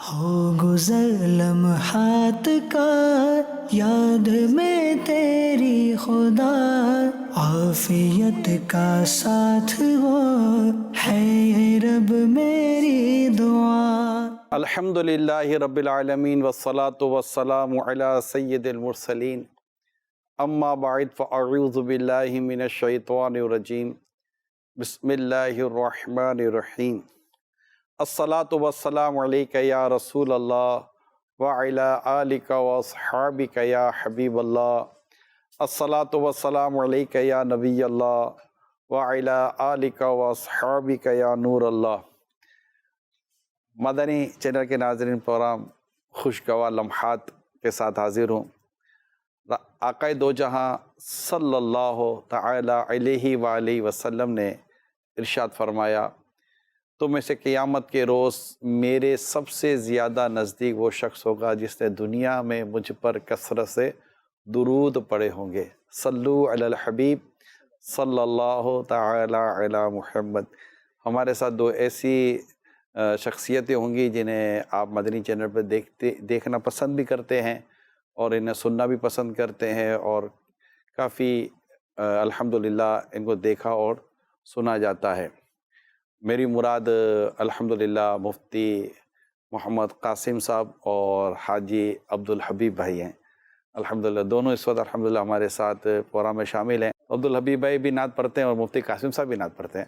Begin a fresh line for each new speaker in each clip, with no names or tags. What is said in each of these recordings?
ہو گزر لمحات کا یاد میں تیری خدا، عافیت کا ساتھ ہو ہے یہ رب میری دعا۔
الحمدللہ رب العالمین والصلاة والسلام علی سید المرسلین، اما بعد فاعوذ باللہ من الشیطان الرجیم، بسم اللہ الرحمن الرحیم۔ الصلاة والسلام علیک یا رسول اللہ وعلی آلک واصحابک یا حبیب اللہ۔ الصلاة والسلام علیک یا نبی اللہ وعلی آلک واصحابک یا نور اللہ۔ مدنی چینل کے ناظرین، پروگرام خوشگوار لمحات کے ساتھ حاضر ہوں۔ آقا دو جہاں صلی اللہ تعالی علیہ وآلہ وسلم نے ارشاد فرمایا، تم میں سے قیامت کے روز میرے سب سے زیادہ نزدیک وہ شخص ہوگا جس نے دنیا میں مجھ پر کثرت سے درود پڑھے ہوں گے۔ صلو علی الحبیب صلی اللہ تعالی علی محمد۔ ہمارے ساتھ دو ایسی شخصیتیں ہوں گی جنہیں آپ مدنی چینل پر دیکھنا پسند بھی کرتے ہیں اور انہیں سننا بھی پسند کرتے ہیں، اور کافی الحمدللہ ان کو دیکھا اور سنا جاتا ہے۔ میری مراد الحمدللہ مفتی محمد قاسم صاحب اور حاجی عبدالحبیب بھائی ہیں۔ الحمدللہ دونوں اس وقت الحمدللہ ہمارے ساتھ پروگرام میں شامل ہیں۔ عبدالحبیب بھائی بھی نعت پڑھتے ہیں اور مفتی قاسم صاحب بھی نعت پڑھتے ہیں،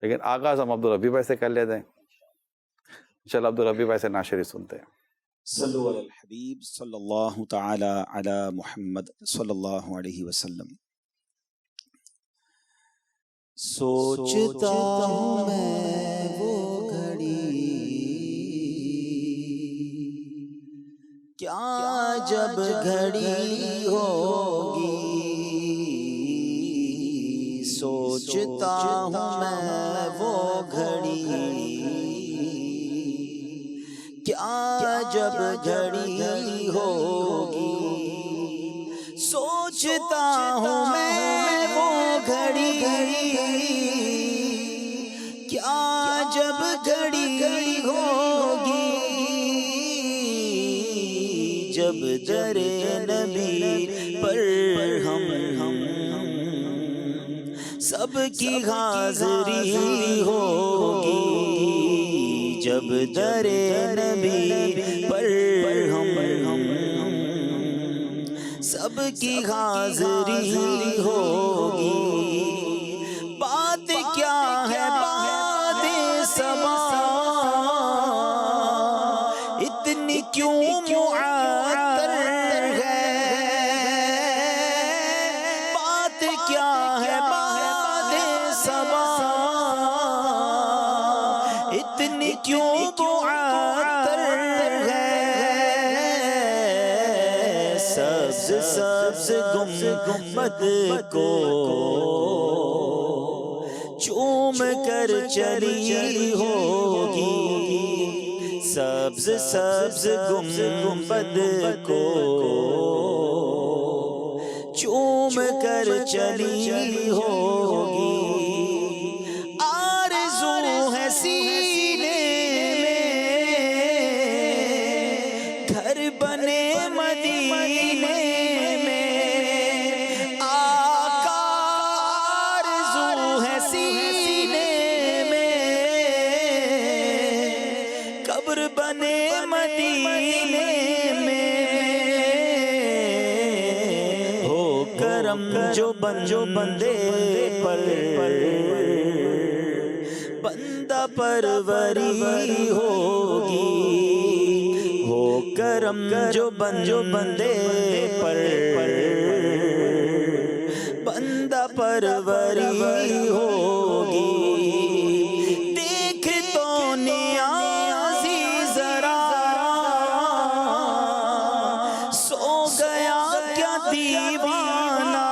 لیکن آغاز ہم عبدالحبیب بھائی سے کر لیتے ہیں۔ انشاءاللہ عبدالحبیب بھائی سے نعت شریف سنتے ہیں۔
صلو علی الحبیب صلی اللہ تعالی علی محمد صلی اللہ علیہ وسلم۔ سوچتا ہوں میں وہ گھڑی، کیا جب گھڑی ہوگی، سوچتا ہوں میں وہ گھڑی، کیا جب گھڑی ہوگی، سوچتا ہوں میں وہ گھڑی، کیا جب گھڑی ہوگی، جب در نبی پر ہم سب کی حاضری ہوگی، جب در نبی پر ہم سب کی حاضری ہوگی۔ بات کیا ہے بات سما، اتنی کیوں معطر ہے، بات کیا ہے بات سما، اتنی کیوں معطر ہے، سبز گنبد کو چوم کر چلی ہوگی، سبز گنبد کو چوم کر چلی ہوگی، آرزو ہے سینے میں گھر بنے مدینے میں، آقا آرزو ہے سینے میں قبر بنے مدینے میں، ہو کرم جو بندے پر بندہ پروری ہوگی، ہو کرم جو بندے پر بندہ پروری ہوگی، دیکھ تو نیازی ذرا سو گیا کیا دیوانہ،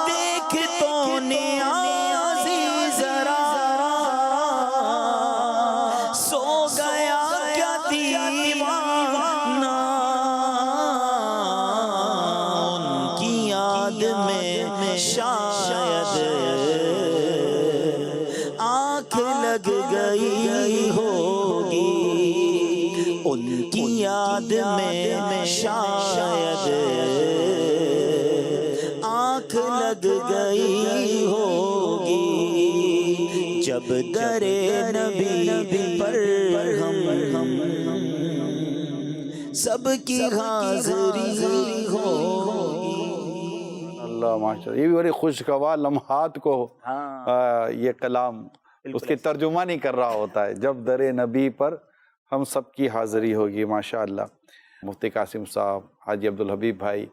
دیکھ تو نیازی ذرا سو گیا کیا دیوانہ، ان کی یاد میں شاید آنکھ لگ گئی ہوگی، کی یاد میں شاید آنکھ لگ گئی ہوگی، جب در نبی پر ہم سب کی حاضری ہوگی۔
اللہ ماشاء اللہ، یہ بھی بڑی خوشگوار لمحات کو یہ کلام اس کی ترجمانی کر رہا ہوتا ہے، جب در نبی پر ہم سب کی حاضری ہوگی۔ ماشاء اللہ، مفتی قاسم صاحب، حاجی عبدالحبیب بھائی،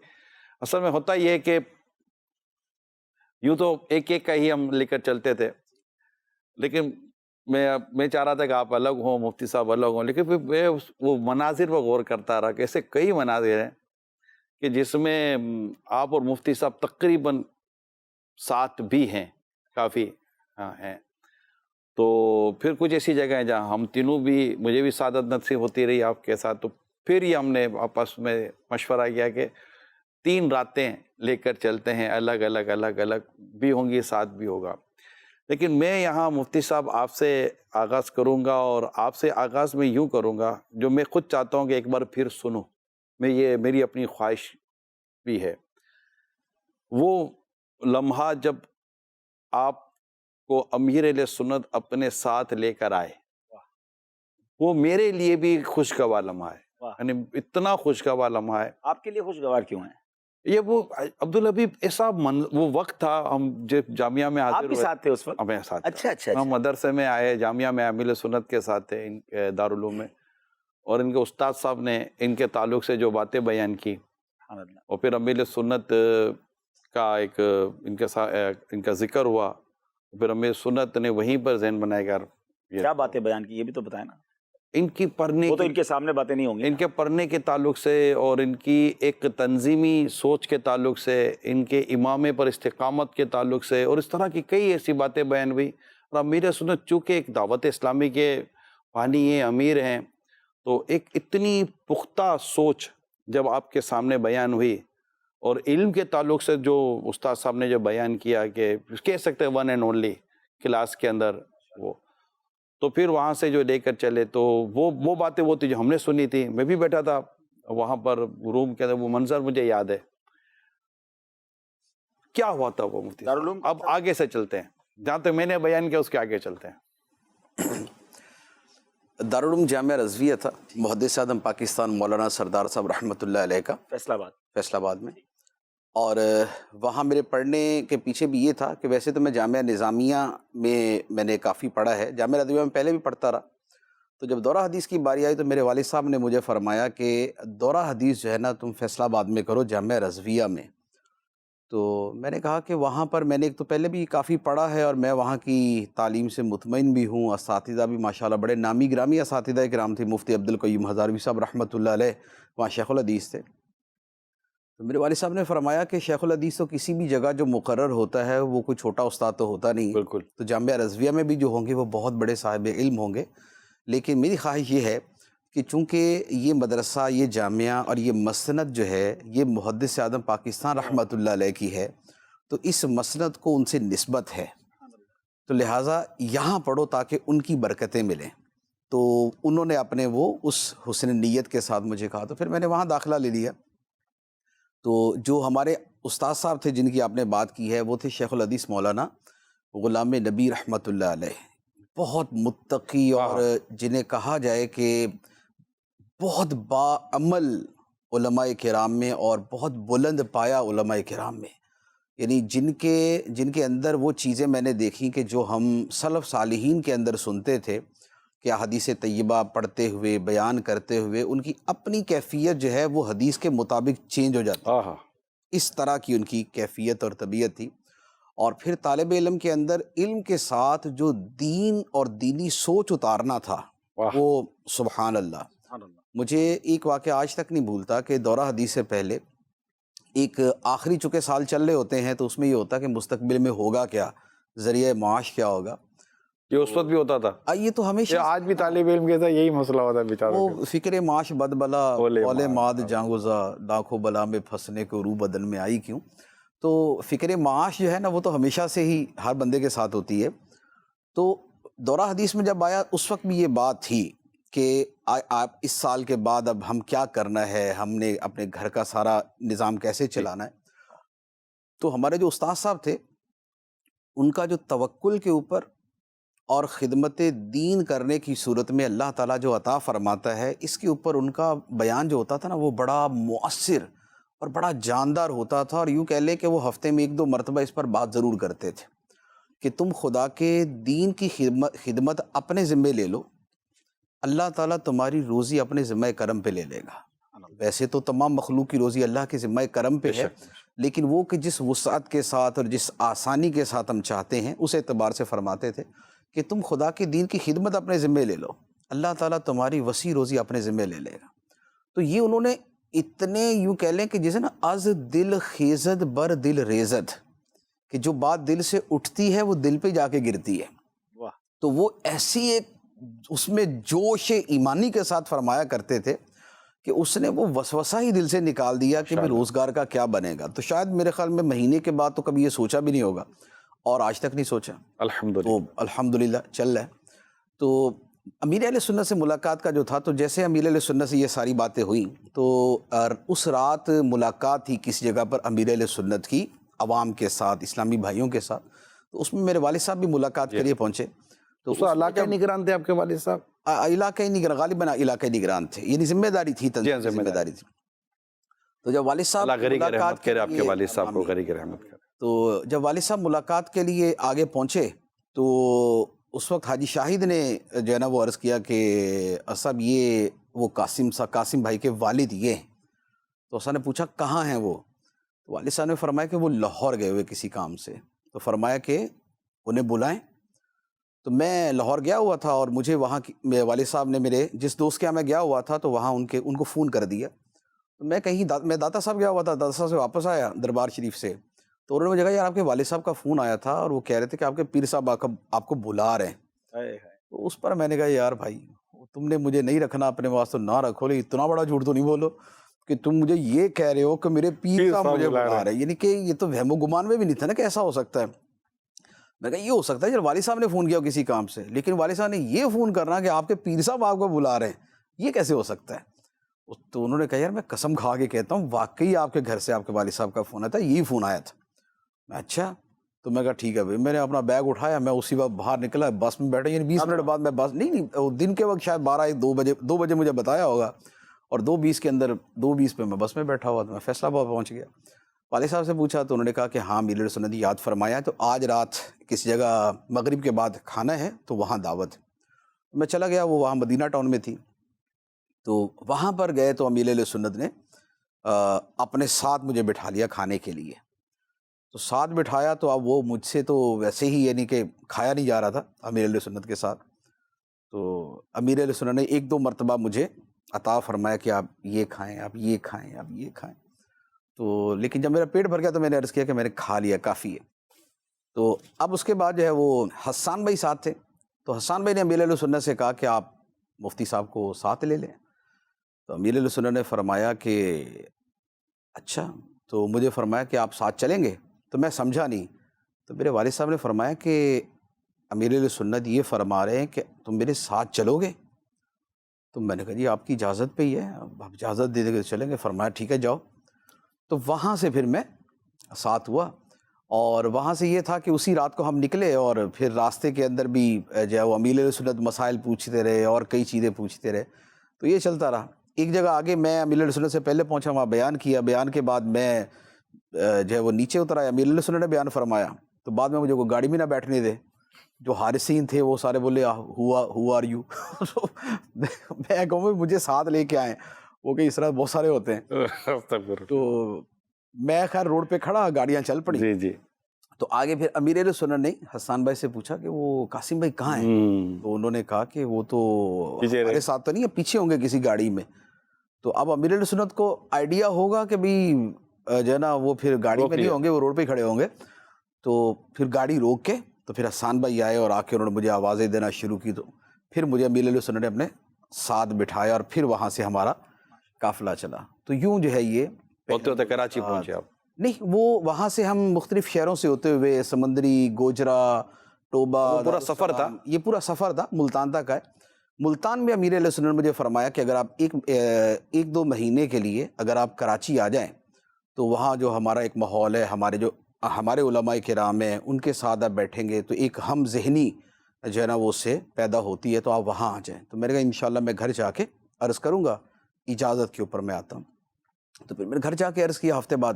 اصل میں ہوتا یہ ہے کہ یوں تو ایک ایک کا ہی ہم لے کر چلتے تھے، لیکن میں چاہ رہا تھا کہ آپ الگ ہوں، مفتی صاحب الگ ہوں، لیکن پھر میں وہ مناظر پر غور کرتا رہا کہ ایسے کئی مناظر ہیں کہ جس میں آپ اور مفتی صاحب تقریباً ساتھ بھی ہیں، کافی ہیں۔ تو پھر کچھ ایسی جگہ ہیں جہاں ہم تینوں بھی، مجھے بھی سعادت نصیب ہوتی رہی آپ کے ساتھ، تو پھر ہی ہم نے آپس میں مشورہ کیا کہ 3 راتیں لے کر چلتے ہیں، الگ الگ بھی ہوں گی، ساتھ بھی ہوگا۔ لیکن میں یہاں مفتی صاحب آپ سے آغاز کروں گا، اور آپ سے آغاز میں یوں کروں گا جو میں خود چاہتا ہوں کہ ایک بار پھر سنوں، یہ میری اپنی خواہش بھی ہے۔ وہ لمحہ جب آپ کو امیر اہل سنت اپنے ساتھ لے کر آئے، وہ میرے لیے بھی خوشگوار لمحہ ہے، یعنی اتنا خوشگوار لمحہ ہے۔
آپ کے لیے خوشگوار کیوں ہے؟
یہ وہ عبدالحبیب ایسا وہ وقت تھا، ہم جب جامعہ میں
آپ
حاضر
بھی
ہوئے،
ساتھ تھے اس وقت؟
ہمیں ساتھ،
اچھا
ہم مدرسے میں آئے، جامعہ میں امیر سنت کے ساتھ تھے، ان دارالعلوم میں، اور ان کے استاد صاحب نے ان کے تعلق سے جو باتیں بیان کی، اور پھر امیر سنت کا ایک ان کا ذکر ہوا، پھر امیر سنت نے وہیں پر ذہن بنائے گا۔
کیا باتیں بیان کی یہ بھی تو بتائیں نا۔
ان کی پڑھنے،
وہ تو ان کے سامنے باتیں نہیں ہوں گی،
ان کے پڑھنے کے تعلق سے، اور ان کی ایک تنظیمی سوچ کے تعلق سے، ان کے امامے پر استقامت کے تعلق سے، اور اس طرح کی کئی ایسی باتیں بیان ہوئی۔ اور امیر سنت چونکہ ایک دعوت اسلامی کے بانی ہیں، امیر ہیں، تو ایک اتنی پختہ سوچ جب آپ کے سامنے بیان ہوئی، اور علم کے تعلق سے جو استاد صاحب نے جو بیان کیا کہ کہہ سکتے ہیں ون اینڈ اونلی کلاس کے اندر، وہ تو پھر وہاں سے جو لے کر چلے، تو وہ باتیں وہ تھی جو ہم نے سنی تھی۔ میں بھی بیٹھا تھا وہاں پر روم کے اندر، وہ منظر مجھے یاد ہے۔ کیا ہوا تھا وہ مفتی صاحب؟ اب آگے سے چلتے ہیں، جہاں تک میں نے بیان کیا اس کے آگے چلتے ہیں۔
دارالعلوم جامعہ رضویہ تھا، محدث اعظم پاکستان مولانا سردار صاحب رحمۃ اللہ علیہ کا، فیصل آباد میں۔ اور وہاں میرے پڑھنے کے پیچھے بھی یہ تھا کہ ویسے تو میں جامعہ نظامیہ میں نے کافی پڑھا ہے، جامعہ رضویہ میں پہلے بھی پڑھتا رہا۔ تو جب دورہ حدیث کی باری آئی تو میرے والد صاحب نے مجھے فرمایا کہ دورہ حدیث جو ہے نا تم فیصل آباد میں کرو، جامعہ رضویہ میں۔ تو میں نے کہا کہ وہاں پر میں نے ایک تو پہلے بھی کافی پڑھا ہے، اور میں وہاں کی تعلیم سے مطمئن بھی ہوں، اساتذہ بھی ماشاءاللہ بڑے نامی گرامی اساتذہ کرام تھے، مفتی عبدالقیوم ہزاروی صاحب رحمۃ اللہ علیہ وہاں شیخ الحدیث تھے۔ تو میرے والد صاحب نے فرمایا کہ شیخ الحدیث تو کسی بھی جگہ جو مقرر ہوتا ہے وہ کوئی چھوٹا استاد تو ہوتا نہیں،
بالکل،
تو جامعہ رضویہ میں بھی جو ہوں گے وہ بہت بڑے صاحب علم ہوں گے۔ لیکن میری خواہش یہ ہے کہ چونکہ یہ مدرسہ، یہ جامعہ اور یہ مسند جو ہے یہ محدث اعظم پاکستان رحمۃ اللہ علیہ کی ہے، تو اس مسند کو ان سے نسبت ہے، تو لہٰذا یہاں پڑھو تاکہ ان کی برکتیں ملیں۔ تو انہوں نے اپنے وہ اس حسن نیت کے ساتھ مجھے کہا، تو پھر میں نے وہاں داخلہ لے لیا۔ تو جو ہمارے استاد صاحب تھے جن کی آپ نے بات کی ہے، وہ تھے شیخ الحدیث مولانا غلام نبی رحمۃ اللہ علیہ، بہت متقی، اور جنہیں کہا جائے کہ بہت باعمل علماء کرام میں، اور بہت بلند پایا علماء کرام میں، یعنی جن کے اندر وہ چیزیں میں نے دیکھی کہ جو ہم سلف صالحین کے اندر سنتے تھے کہ حدیث طیبہ پڑھتے ہوئے، بیان کرتے ہوئے، ان کی اپنی کیفیت جو ہے وہ حدیث کے مطابق چینج ہو جاتی، اس طرح کی ان کی کیفیت اور طبیعت تھی۔ اور پھر طالب علم کے اندر علم کے ساتھ جو دین اور دینی سوچ اتارنا تھا، وہ سبحان اللہ۔ مجھے ایک واقعہ آج تک نہیں بھولتا کہ دورہ حدیث سے پہلے ایک آخری چونکہ سال چل رہے ہوتے ہیں، تو اس میں یہ ہوتا کہ مستقبل میں ہوگا کیا، ذریعہ معاش کیا ہوگا۔
یہ اس وقت بھی ہوتا تھا،
یہ تو ہمیشہ،
آج بھی طالب علم کے ساتھ یہی مسئلہ ہوتا ہے بیچاروں
وہ فکر معاش بد بلا اولے ماد جانگوزا، لاکھوں بلا میں پھنسنے کو روح بدن میں آئی کیوں۔ تو فکر معاش جو ہے نا وہ تو ہمیشہ سے ہی ہر بندے کے ساتھ ہوتی ہے۔ تو دورہ حدیث میں جب آیا اس وقت بھی یہ بات تھی کہ آپ اس سال کے بعد اب ہم کیا کرنا ہے، ہم نے اپنے گھر کا سارا نظام کیسے چلانا ہے. تو ہمارے جو استاد صاحب تھے ان کا جو توکل کے اوپر اور خدمت دین کرنے کی صورت میں اللہ تعالیٰ جو عطا فرماتا ہے، اس کے اوپر ان کا بیان جو ہوتا تھا نا وہ بڑا مؤثر اور بڑا جاندار ہوتا تھا. اور یوں کہہ لیں کہ وہ ہفتے میں 1-2 مرتبہ اس پر بات ضرور کرتے تھے کہ تم خدا کے دین کی خدمت اپنے ذمے لے لو، اللہ تعالیٰ تمہاری روزی اپنے ذمہ کرم پہ لے لے گا. ویسے تو تمام مخلوق کی روزی اللہ کے ذمہ کرم پہ ہے، لیکن وہ کہ جس وسعت کے ساتھ اور جس آسانی کے ساتھ ہم چاہتے ہیں اس اعتبار سے فرماتے تھے کہ تم خدا کے دین کی خدمت اپنے ذمے لے لو، اللہ تعالیٰ تمہاری وسیع روزی اپنے ذمے لے لے گا. تو یہ انہوں نے اتنے یوں کہہ لیں کہ جیسے نا از دل خیزد بر دل ریزد، کہ جو بات دل سے اٹھتی ہے وہ دل پہ جا کے گرتی ہے. تو وہ ایسی ایک اس میں جوش ایمانی کے ساتھ فرمایا کرتے تھے کہ اس نے وہ وسوسہ ہی دل سے نکال دیا کہ روزگار کا کیا بنے گا. تو شاید میرے خیال میں مہینے کے بعد تو کبھی یہ سوچا بھی نہیں ہوگا، اور آج تک نہیں سوچا. الحمدللہ چل رہا ہے. تو امیر اہل سنت سے ملاقات کا جو تھا، تو جیسے امیر اہل سنت سے یہ ساری باتیں ہوئیں تو اس رات ملاقات تھی کسی جگہ پر امیر اہل سنت کی عوام کے ساتھ، اسلامی بھائیوں کے ساتھ. تو اس میں میرے والد صاحب بھی ملاقات کے لیے پہنچے. تو
اس علاقہ نگران تھے آپ کے والد صاحب؟
علاقۂ نگران، غالباً علاقۂ نگران تھے، یعنی ذمہ داری تھی، ذمہ داری تھی. تو جب والد صاحب
ملاقات کرے، آپ کے والد صاحب کو غریق رحمت کرے.
تو جب والد صاحب ملاقات کے لیے آگے پہنچے تو اس وقت حاجی شاہد نے جو ہے نا وہ عرض کیا کہ صاحب یہ وہ قاسم بھائی کے والد یہ ہیں. تو اسا نے پوچھا کہاں ہیں وہ؟ تو والد صاحب نے فرمایا کہ وہ لاہور گئے ہوئے کسی کام سے. تو فرمایا کہ انہیں بلائیں. تو میں لاہور گیا ہوا تھا اور مجھے وہاں میرے والد صاحب نے میرے جس دوست کے یہاں میں گیا ہوا تھا تو وہاں ان کو فون کر دیا. تو میں کہیں میں داتا صاحب گیا ہوا تھا، داتا صاحب سے واپس آیا دربار شریف سے، تو انہوں نے مجھے کہا یار آپ کے والد صاحب کا فون آیا تھا اور وہ کہہ رہے تھے کہ آپ کے پیر صاحب آپ کو بلا رہے ہیں. تو اس پر میں نے کہا یار بھائی تم نے مجھے نہیں رکھنا اپنے واسطے نہ رکھو، لیکن اتنا بڑا جھوٹ تو نہیں بولو کہ تم مجھے یہ کہہ رہے ہو کہ میرے پیر صاحب مجھے بلا رہے ہیں. یعنی کہ یہ تو وہم و گمان میں بھی نہیں تھا نا کہ ایسا ہو سکتا ہے. میں کہا یہ ہو سکتا ہے جب والد صاحب نے فون کیا کسی کام سے، لیکن والد صاحب نے یہ فون کرنا کہ آپ کے پیر صاحب آپ کو بلا رہے ہیں، یہ کیسے ہو سکتا ہے؟ تو انہوں نے کہا یار میں قسم کھا کے کہتا ہوں واقعی آپ کے گھر سے آپ کے والد صاحب کا فون آیا تھا، یہی فون آیا تھا. اچھا. تو میں کہا ٹھیک ہے بھائی. میں نے اپنا بیگ اٹھایا، میں اسی وقت باہر نکلا، بس میں بیٹھا، یعنی 20 منٹ بعد میں بس نہیں دن کے وقت شاید 2 بجے مجھے بتایا ہوگا، اور 2:20 کے اندر 2:20 پہ میں بس میں بیٹھا ہوا تھا. میں فیصلہ آباد پہنچ گیا. والد صاحب سے پوچھا تو انہوں نے کہا کہ ہاں امیر اہل سنت یاد فرمایا، تو آج رات کسی جگہ مغرب کے بعد کھانا ہے تو وہاں دعوت. میں چلا گیا، وہ وہاں مدینہ ٹاؤن میں تھی. تو وہاں پر گئے تو امیر اہل سنت نے اپنے ساتھ مجھے بٹھا لیا کھانے کے لیے. تو ساتھ بٹھایا تو اب وہ مجھ سے تو ویسے ہی یعنی کہ کھایا نہیں جا رہا تھا امیر اہل سنت کے ساتھ. تو امیر اہل سنت نے 1-2 مرتبہ مجھے عطا فرمایا کہ آپ یہ کھائیں، آپ یہ کھائیں، آپ یہ کھائیں. تو لیکن جب میرا پیٹ بھر گیا تو میں نے عرض کیا کہ میں نے کھا لیا، کافی ہے. تو اب اس کے بعد جو ہے وہ حسان بھائی ساتھ تھے. تو حسان بھائی نے امیر اہل سنت سے کہا کہ آپ مفتی صاحب کو ساتھ لے لیں. تو امیر اہل سنت نے فرمایا کہ اچھا. تو مجھے فرمایا کہ آپ ساتھ چلیں گے؟ تو میں سمجھا نہیں. تو میرے والد صاحب نے فرمایا کہ امیر اہل سنت یہ فرما رہے ہیں کہ تم میرے ساتھ چلو گے؟ تو میں نے کہا جی آپ کی اجازت پہ ہی ہے، آپ اجازت دے دیں گے چلیں گے. فرمایا ٹھیک ہے جاؤ. تو وہاں سے پھر میں ساتھ ہوا، اور وہاں سے یہ تھا کہ اسی رات کو ہم نکلے، اور پھر راستے کے اندر بھی جو ہے وہ امیر اہل سنت مسائل پوچھتے رہے اور کئی چیزیں پوچھتے رہے. تو یہ چلتا رہا. ایک جگہ آگے میں امیر اہل سنت سے پہلے پہنچا، وہاں بیان کیا. بیان کے بعد میں جو ہے وہ نیچے اتر آیا. امیر اہل سنت نے بیان فرمایا تو بعد میں مجھے کوئی گاڑی بھی نہ بیٹھنے دے. جو حارثین تھے وہ سارے بولے ہو آر یو. میں کہوں مجھے ساتھ لے کے آئیں، وہ کہ اس طرح بہت سارے ہوتے ہیں. تو میں خیر روڈ پہ کھڑا، گاڑیاں چل پڑی.
جی جی.
تو آگے پھر امیر اہل سنت نے حسان بھائی سے پوچھا کہ وہ قاسم بھائی کہاں ہیں؟ تو انہوں نے کہا کہ وہ تو ہمارے ساتھ تو نہیں ہے، پیچھے ہوں گے کسی گاڑی میں. تو اب امیر اہل سنت کو آئیڈیا ہوگا کہ بھئی جو ہے نا وہ پھر گاڑی میں نہیں ہوں گے، وہ روڈ پہ کھڑے ہوں گے. تو پھر گاڑی روک کے تو پھر حسان بھائی آئے اور آ کے انہوں نے مجھے آوازیں دینا شروع کی. تو پھر مجھے امیر اہل سنت نے اپنے ساتھ بٹھایا اور پھر وہاں سے ہمارا قافلہ چلا. تو یوں جو ہے یہ
ہوتے ہوتے کراچی پہنچے آپ؟
نہیں، وہ وہاں سے ہم مختلف شہروں سے ہوتے ہوئے سمندری، گوجرا، ٹوبا،
پورا سفر تھا؟
یہ پورا سفر تھا، ملتان تک آئے. ملتان میں امیر علیہ سنت نے مجھے فرمایا کہ اگر آپ ایک دو مہینے کے لیے اگر آپ کراچی آ جائیں تو وہاں جو ہمارا ایک ماحول ہے، ہمارے علماء کرام ہیں، ان کے ساتھ آپ بیٹھیں گے تو ایک ہم ذہنی جو ہے نا وہ اس سے پیدا ہوتی ہے، تو آپ وہاں آ جائیں۔ تو میں نے کہا انشاءاللہ میں گھر جا کے عرض کروں گا، اجازت کے اوپر میں آتا ہوں۔ تو پھر میں نے گھر جا کے عرض کیا ہفتے بعد،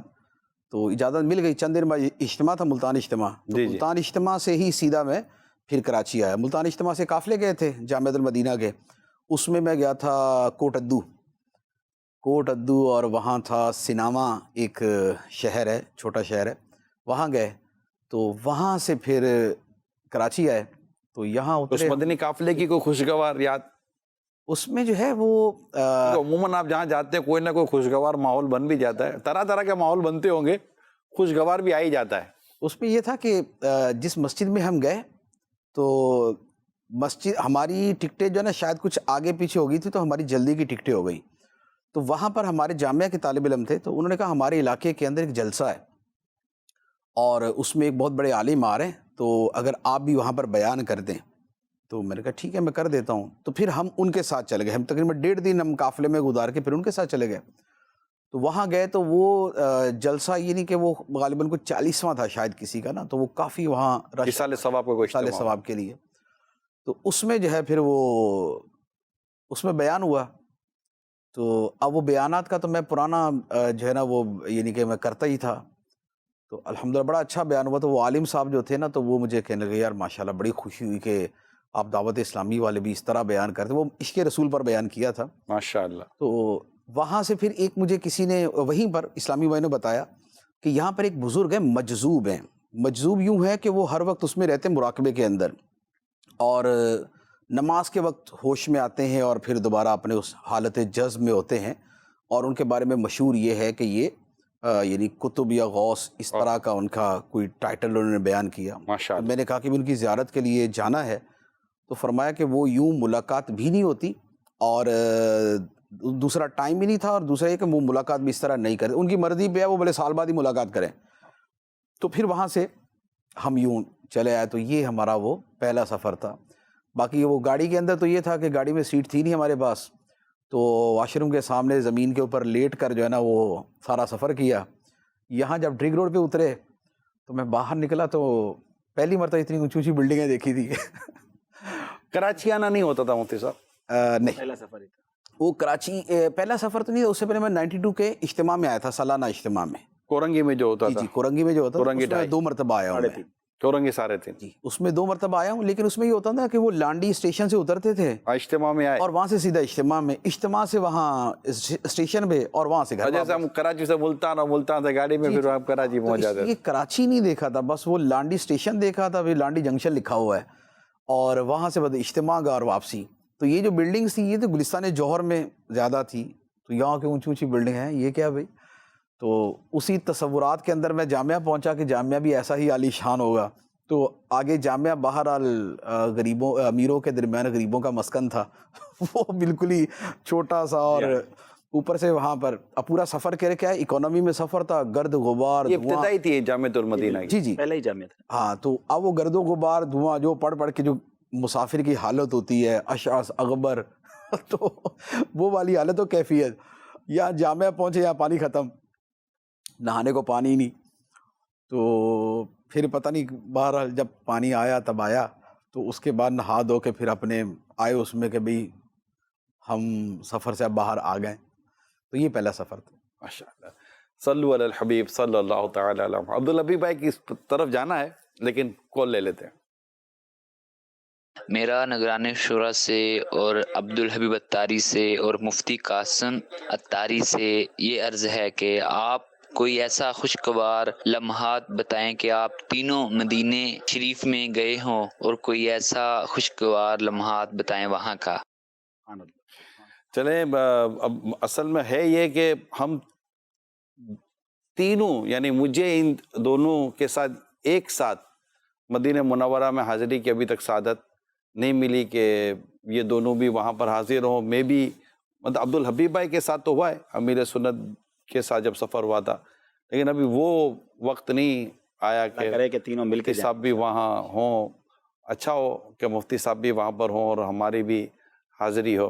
تو اجازت مل گئی۔ چند دن بعد اجتماع تھا، ملتان اجتماع، تو
جی جی
ملتان اجتماع سے ہی سیدھا میں پھر کراچی آیا۔ ملتان اجتماع سے قافلے گئے تھے جامعۃ المدینہ کے، اس میں گیا تھا کوٹ ادو، اور وہاں تھا سناما، ایک شہر ہے، چھوٹا شہر ہے، وہاں گئے۔ تو وہاں سے پھر کراچی آئے، تو یہاں
اس
اترے۔
مدنی قافلے کی کوئی خوشگوار یاد؟
اس میں جو ہے وہ
عموماً آپ جہاں جاتے ہیں کوئی نہ کوئی خوشگوار ماحول بن بھی جاتا ہے، طرح طرح کے ماحول بنتے ہوں گے، خوشگوار بھی آ ہی جاتا ہے۔
اس میں یہ تھا کہ جس مسجد میں ہم گئے تو مسجد ہماری ٹکٹیں جو ہے نا شاید کچھ آگے پیچھے ہو گئی تھی، تو ہماری جلدی کی ٹکٹیں ہو گئی۔ تو وہاں پر ہمارے جامعہ کے طالب علم تھے، تو انہوں نے کہا ہمارے علاقے کے اندر ایک جلسہ ہے اور اس میں ایک بہت بڑے عالم آ رہے ہیں، تو اگر آپ بھی وہاں پر بیان کر دیں۔ تو میں نے کہا ٹھیک ہے میں کر دیتا ہوں۔ تو پھر ہم ان کے ساتھ چلے گئے، ہم تقریباً 1.5 دن ہم قافلے میں گزار کے پھر ان کے ساتھ چلے گئے۔ تو وہاں گئے تو وہ جلسہ یہ نہیں کہ وہ غالباً کچھ 40واں تھا شاید کسی کا نا، تو وہ کافی وہاں رش،
اِسال ثواب کا کوئی
سال
اجتماع۔
ثواب کے لیے۔ تو اس میں جو ہے پھر وہ اس میں بیان ہوا۔ تو اب وہ بیانات کا تو میں پرانا جو ہے نا وہ یعنی کہ میں کرتا ہی تھا، تو الحمدللہ بڑا اچھا بیان ہوا۔ تو وہ عالم صاحب جو تھے نا، تو وہ مجھے کہنے لگے یار ماشاءاللہ بڑی خوشی ہوئی کہ آپ دعوت اسلامی والے بھی اس طرح بیان کرتے۔ وہ عشق رسول پر بیان کیا تھا۔
ماشاءاللہ۔
تو وہاں سے پھر ایک مجھے کسی نے وہیں پر اسلامی بھائی نے بتایا کہ یہاں پر ایک بزرگ ہیں، مجذوب ہیں۔ مجذوب یوں ہے کہ وہ ہر وقت اس میں رہتے ہیں مراقبے کے اندر، اور نماز کے وقت ہوش میں آتے ہیں اور پھر دوبارہ اپنے اس حالت جذب میں ہوتے ہیں۔ اور ان کے بارے میں مشہور یہ ہے کہ یہ یعنی کتب یا غوث اس طرح کا ان کا کوئی ٹائٹل انہوں نے بیان کیا۔
ماشاءاللہ۔
میں نے کہا کہ ان کی زیارت کے لیے جانا ہے، تو فرمایا کہ وہ یوں ملاقات بھی نہیں ہوتی، اور دوسرا ٹائم بھی نہیں تھا، اور دوسرا یہ کہ وہ ملاقات بھی اس طرح نہیں کرتے، ان کی مرضی پہ ہے، وہ بڑے سال بعد ہی ملاقات کریں۔ تو پھر وہاں سے ہم یوں چلے آئے۔ تو یہ ہمارا وہ پہلا سفر تھا۔ باقی وہ گاڑی کے اندر تو یہ تھا کہ گاڑی میں سیٹ تھی نہیں ہمارے پاس، تو واش روم کے سامنے زمین کے اوپر لیٹ کر جو ہے نا وہ سارا سفر کیا۔ یہاں جب ڈرگ روڈ پہ اترے تو میں باہر نکلا تو پہلی مرتبہ اتنی اونچی اونچی بلڈنگیں دیکھی تھی۔
کراچی آنا نہیں ہوتا تھا مفتی صاحب؟
نہیں،
پہلا سفر ہی تھا۔
وہ کراچی پہلا سفر تو نہیں، اس سے پہلے میں 92 کے اجتماع میں آیا تھا، سالانہ اجتماع میں۔
کورنگی میں جو ہوتا
جی
تھا؟
جی، کورنگی میں جو ہوتا
کورنگی
تھا، اس میں 2 مرتبہ آیا ہوں میں۔
کورنگی سارے تھے
جی، اس میں 2 مرتبہ آیا ہوں، لیکن اس میں یہ ہوتا تھا کہ وہ لانڈی اسٹیشن سے اترتے تھے
اجتماع میں آئے،
اور وہاں سے سیدھا اجتماع میں، اجتماع سے وہاں اسٹیشن پہ، اور وہاں سے گھر
جیسے
واپس۔
ہم کراچی سے ملتان اور ملتان سے گاڑی میں پھر ہم کراچی
تو
پہنچ
اس
جاتے
لیے کراچی نہیں دیکھا تھا، بس وہ لانڈی اسٹیشن دیکھا تھا، پھر لانڈی جنکشن لکھا ہوا ہے، اور وہاں سے بس اجتماع کا اور واپسی۔ تو یہ جو بلڈنگز تھی یہ تو گلستان جوہر میں زیادہ تھی، تو یہاں کے اونچی اونچی بلڈنگ ہیں، یہ کیا بھائی؟ تو اسی تصورات کے اندر میں جامعہ پہنچا کہ جامعہ بھی ایسا ہی عالی شان ہوگا۔ تو آگے جامعہ بہرحال غریبوں امیروں کے درمیان غریبوں کا مسکن تھا، وہ بالکل ہی چھوٹا سا، اور اوپر سے وہاں پر اب پورا سفر کرے کیا اکانومی میں سفر تھا، گرد غبار،
یہ
دھواں۔
ابتدائی تھی جامعۃ المدینہ کی؟
جی جی،
پہلا ہی جامعہ تھا۔
ہاں، تو اب وہ گرد و غبار، دھواں جو پڑھ پڑھ کے جو مسافر کی حالت ہوتی ہے، اشعث اغبر، تو وہ والی حالت و کیفیت۔ یا جامعہ پہنچے یا پانی ختم، نہانے کو پانی نہیں، تو پھر پتہ نہیں، بہرحال جب پانی آیا تب آیا، تو اس کے بعد نہا دھو کے پھر اپنے آئے اس میں کہ بھئی ہم سفر سے اب باہر آ گئے۔ تو یہ پہلا سفر تھا۔
ماشاءاللہ، صلو علی الحبیب صلی اللہ تعالی علیہ وسلم۔ عبدالحبیب بھائی کی طرف جانا ہے لیکن کال لے لیتے ہیں۔
میرا نگران شورا سے اور عبدالحبیب اتاری سے اور مفتی قاسم اتاری سے یہ عرض ہے کہ آپ کوئی ایسا خوشگوار لمحات بتائیں کہ آپ تینوں مدینے شریف میں گئے ہوں، اور کوئی ایسا خوشگوار لمحات بتائیں وہاں کا۔
چلیں، اب اصل میں ہے یہ کہ ہم تینوں، یعنی مجھے ان دونوں کے ساتھ ایک ساتھ مدینہ منورہ میں حاضری کی ابھی تک سعادت نہیں ملی کہ یہ دونوں بھی وہاں پر حاضر ہوں۔ میں بھی مطلب عبدالحبیب بھائی کے ساتھ تو ہوا ہے، امیر سنت کے ساتھ جب سفر ہوا تھا، لیکن ابھی وہ وقت نہیں آیا کہ
تینوں مل کے
مفتی صاحب بھی وہاں ہوں۔ اچھا ہو کہ مفتی صاحب بھی وہاں پر ہوں اور ہماری بھی حاضری ہو،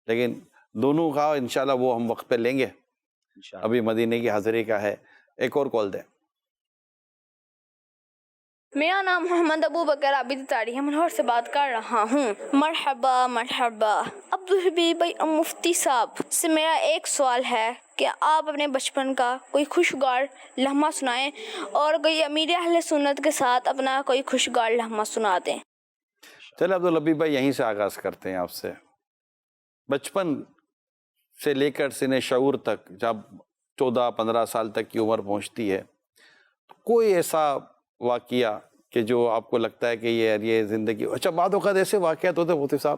لیکن دونوں کا انشاءاللہ وہ ہم وقت پہ لیں گے.
انشاءاللہ.
ابھی مدینے کی حاضری کا ہے. ایک اور کال دیں.
میرا نام محمد ابو بکر عابد اتاری ہے، میں لاہور سے بات کر رہا ہوں. مرحبا مرحبا. عبدالحبیب بھائی مفتی صاحب سے میرا ایک سوال ہے کہ آپ اپنے بچپن کا کوئی خوشگوار لمحہ سنائیں اور کوئی امیر اہل سنت کے ساتھ اپنا کوئی خوشگوار لمحہ سنا دیں.
چلے عبدالحبیب بھائی یہیں سے آغاز کرتے ہیں آپ سے. بچپن سے لے کر سن شعور تک، جب 14-15 سال تک کی عمر پہنچتی ہے، کوئی ایسا واقعہ کہ جو آپ کو لگتا ہے کہ یہ زندگی، اچھا بعض اوقات ایسے واقعات ہوتے ہیں مفتی صاحب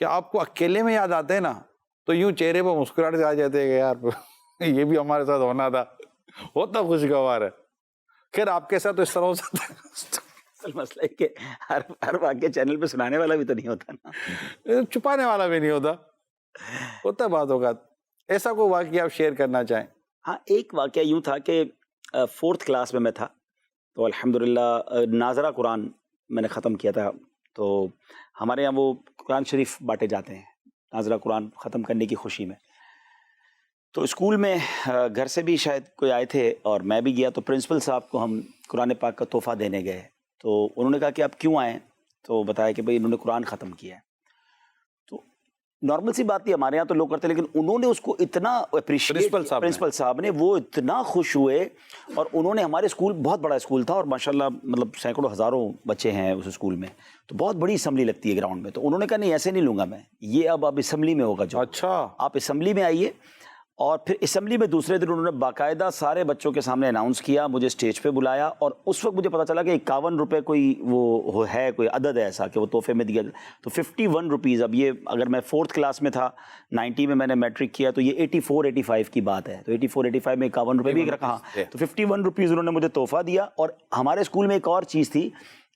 کہ آپ کو اکیلے میں یاد آتے ہیں نا، تو یوں چہرے پہ مسکراہٹ سے آ جاتے ہیں کہ یار یہ بھی ہمارے ساتھ ہونا تھا. ہوتا خوشگوار ہے. خیر آپ کے ساتھ تو اس طرح ہو سکتا ہے.
اصل مسئلہ ہے کہ ہر واقعہ چینل پہ سنانے والا بھی تو نہیں ہوتا نا،
چھپانے والا بھی نہیں ہوتا. ہوتا ہے بعض اوقات. ایسا کوئی واقعہ آپ شیئر کرنا چاہیں؟
ہاں ایک واقعہ یوں تھا کہ 4th کلاس میں تھا، تو الحمدللہ ناظرہ قرآن میں نے ختم کیا تھا. تو ہمارے یہاں وہ قرآن شریف بانٹے جاتے ہیں ناظرہ قرآن ختم کرنے کی خوشی میں. تو اسکول میں گھر سے بھی شاید کوئی آئے تھے اور میں بھی گیا، تو پرنسپل صاحب کو ہم قرآن پاک کا تحفہ دینے گئے. تو انہوں نے کہا کہ آپ کیوں آئیں؟ تو بتایا کہ بھئی انہوں نے قرآن ختم کیا ہے. تو نارمل سی بات تھی، ہمارے یہاں تو لوگ کرتے، لیکن انہوں نے اس کو اتنا اپریشیٹ، پرنسپل صاحب نے وہ اتنا خوش ہوئے. اور انہوں نے، ہمارے اسکول بہت بڑا اسکول تھا اور ماشاءاللہ مطلب سینکڑوں ہزاروں بچے ہیں اس اسکول میں، تو بہت بڑی اسمبلی لگتی ہے گراؤنڈ میں. تو انہوں نے کہا نہیں ایسے نہیں لوں گا میں، یہ اب اسمبلی میں ہوگا. جو
اچھا
آپ اسمبلی میں آئیے. اور پھر اسمبلی میں دوسرے دن انہوں نے باقاعدہ سارے بچوں کے سامنے اناؤنس کیا، مجھے اسٹیج پہ بلایا، اور اس وقت مجھے پتا چلا کہ 51 روپے کوئی وہ ہے، کوئی عدد ہے ایسا کہ وہ تحفے میں دیا. تو 51 روپیز. اب یہ اگر میں 4th کلاس میں تھا، 90 میں نے میٹرک کیا، تو یہ 84-85 کی بات ہے. تو 84-85 میں 51 روپے بھی ایک رکھا. تو 51 روپیز انہوں نے مجھے تحفہ دیا. اور ہمارے اسکول میں ایک اور چیز تھی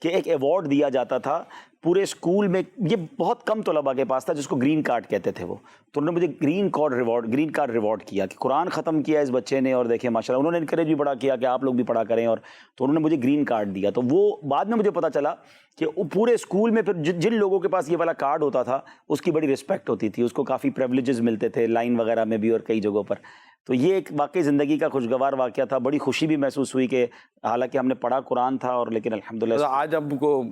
کہ ایک ایوارڈ دیا جاتا تھا پورے اسکول میں. یہ بہت کم طلباء کے پاس تھا، جس کو گرین کارڈ کہتے تھے وہ. تو انہوں نے مجھے گرین کارڈ ریوارڈ کیا کہ قرآن ختم کیا اس بچے نے، اور دیکھیں ماشاءاللہ انہوں نے انکریج بھی بڑا کیا کہ آپ لوگ بھی پڑھا کریں. اور تو انہوں نے مجھے گرین کارڈ دیا. تو وہ بعد میں مجھے پتا چلا کہ پورے اسکول میں پھر جن لوگوں کے پاس یہ والا کارڈ ہوتا تھا اس کی بڑی رسپیکٹ ہوتی تھی، اس کو کافی پریولیجز ملتے تھے لائن وغیرہ میں بھی اور کئی جگہوں پر. تو یہ ایک واقعی زندگی کا خوشگوار واقعہ تھا. بڑی خوشی بھی محسوس ہوئی کہ حالانکہ ہم نے پڑھا قرآن تھا، اور لیکن الحمدللہ
آج ہم کو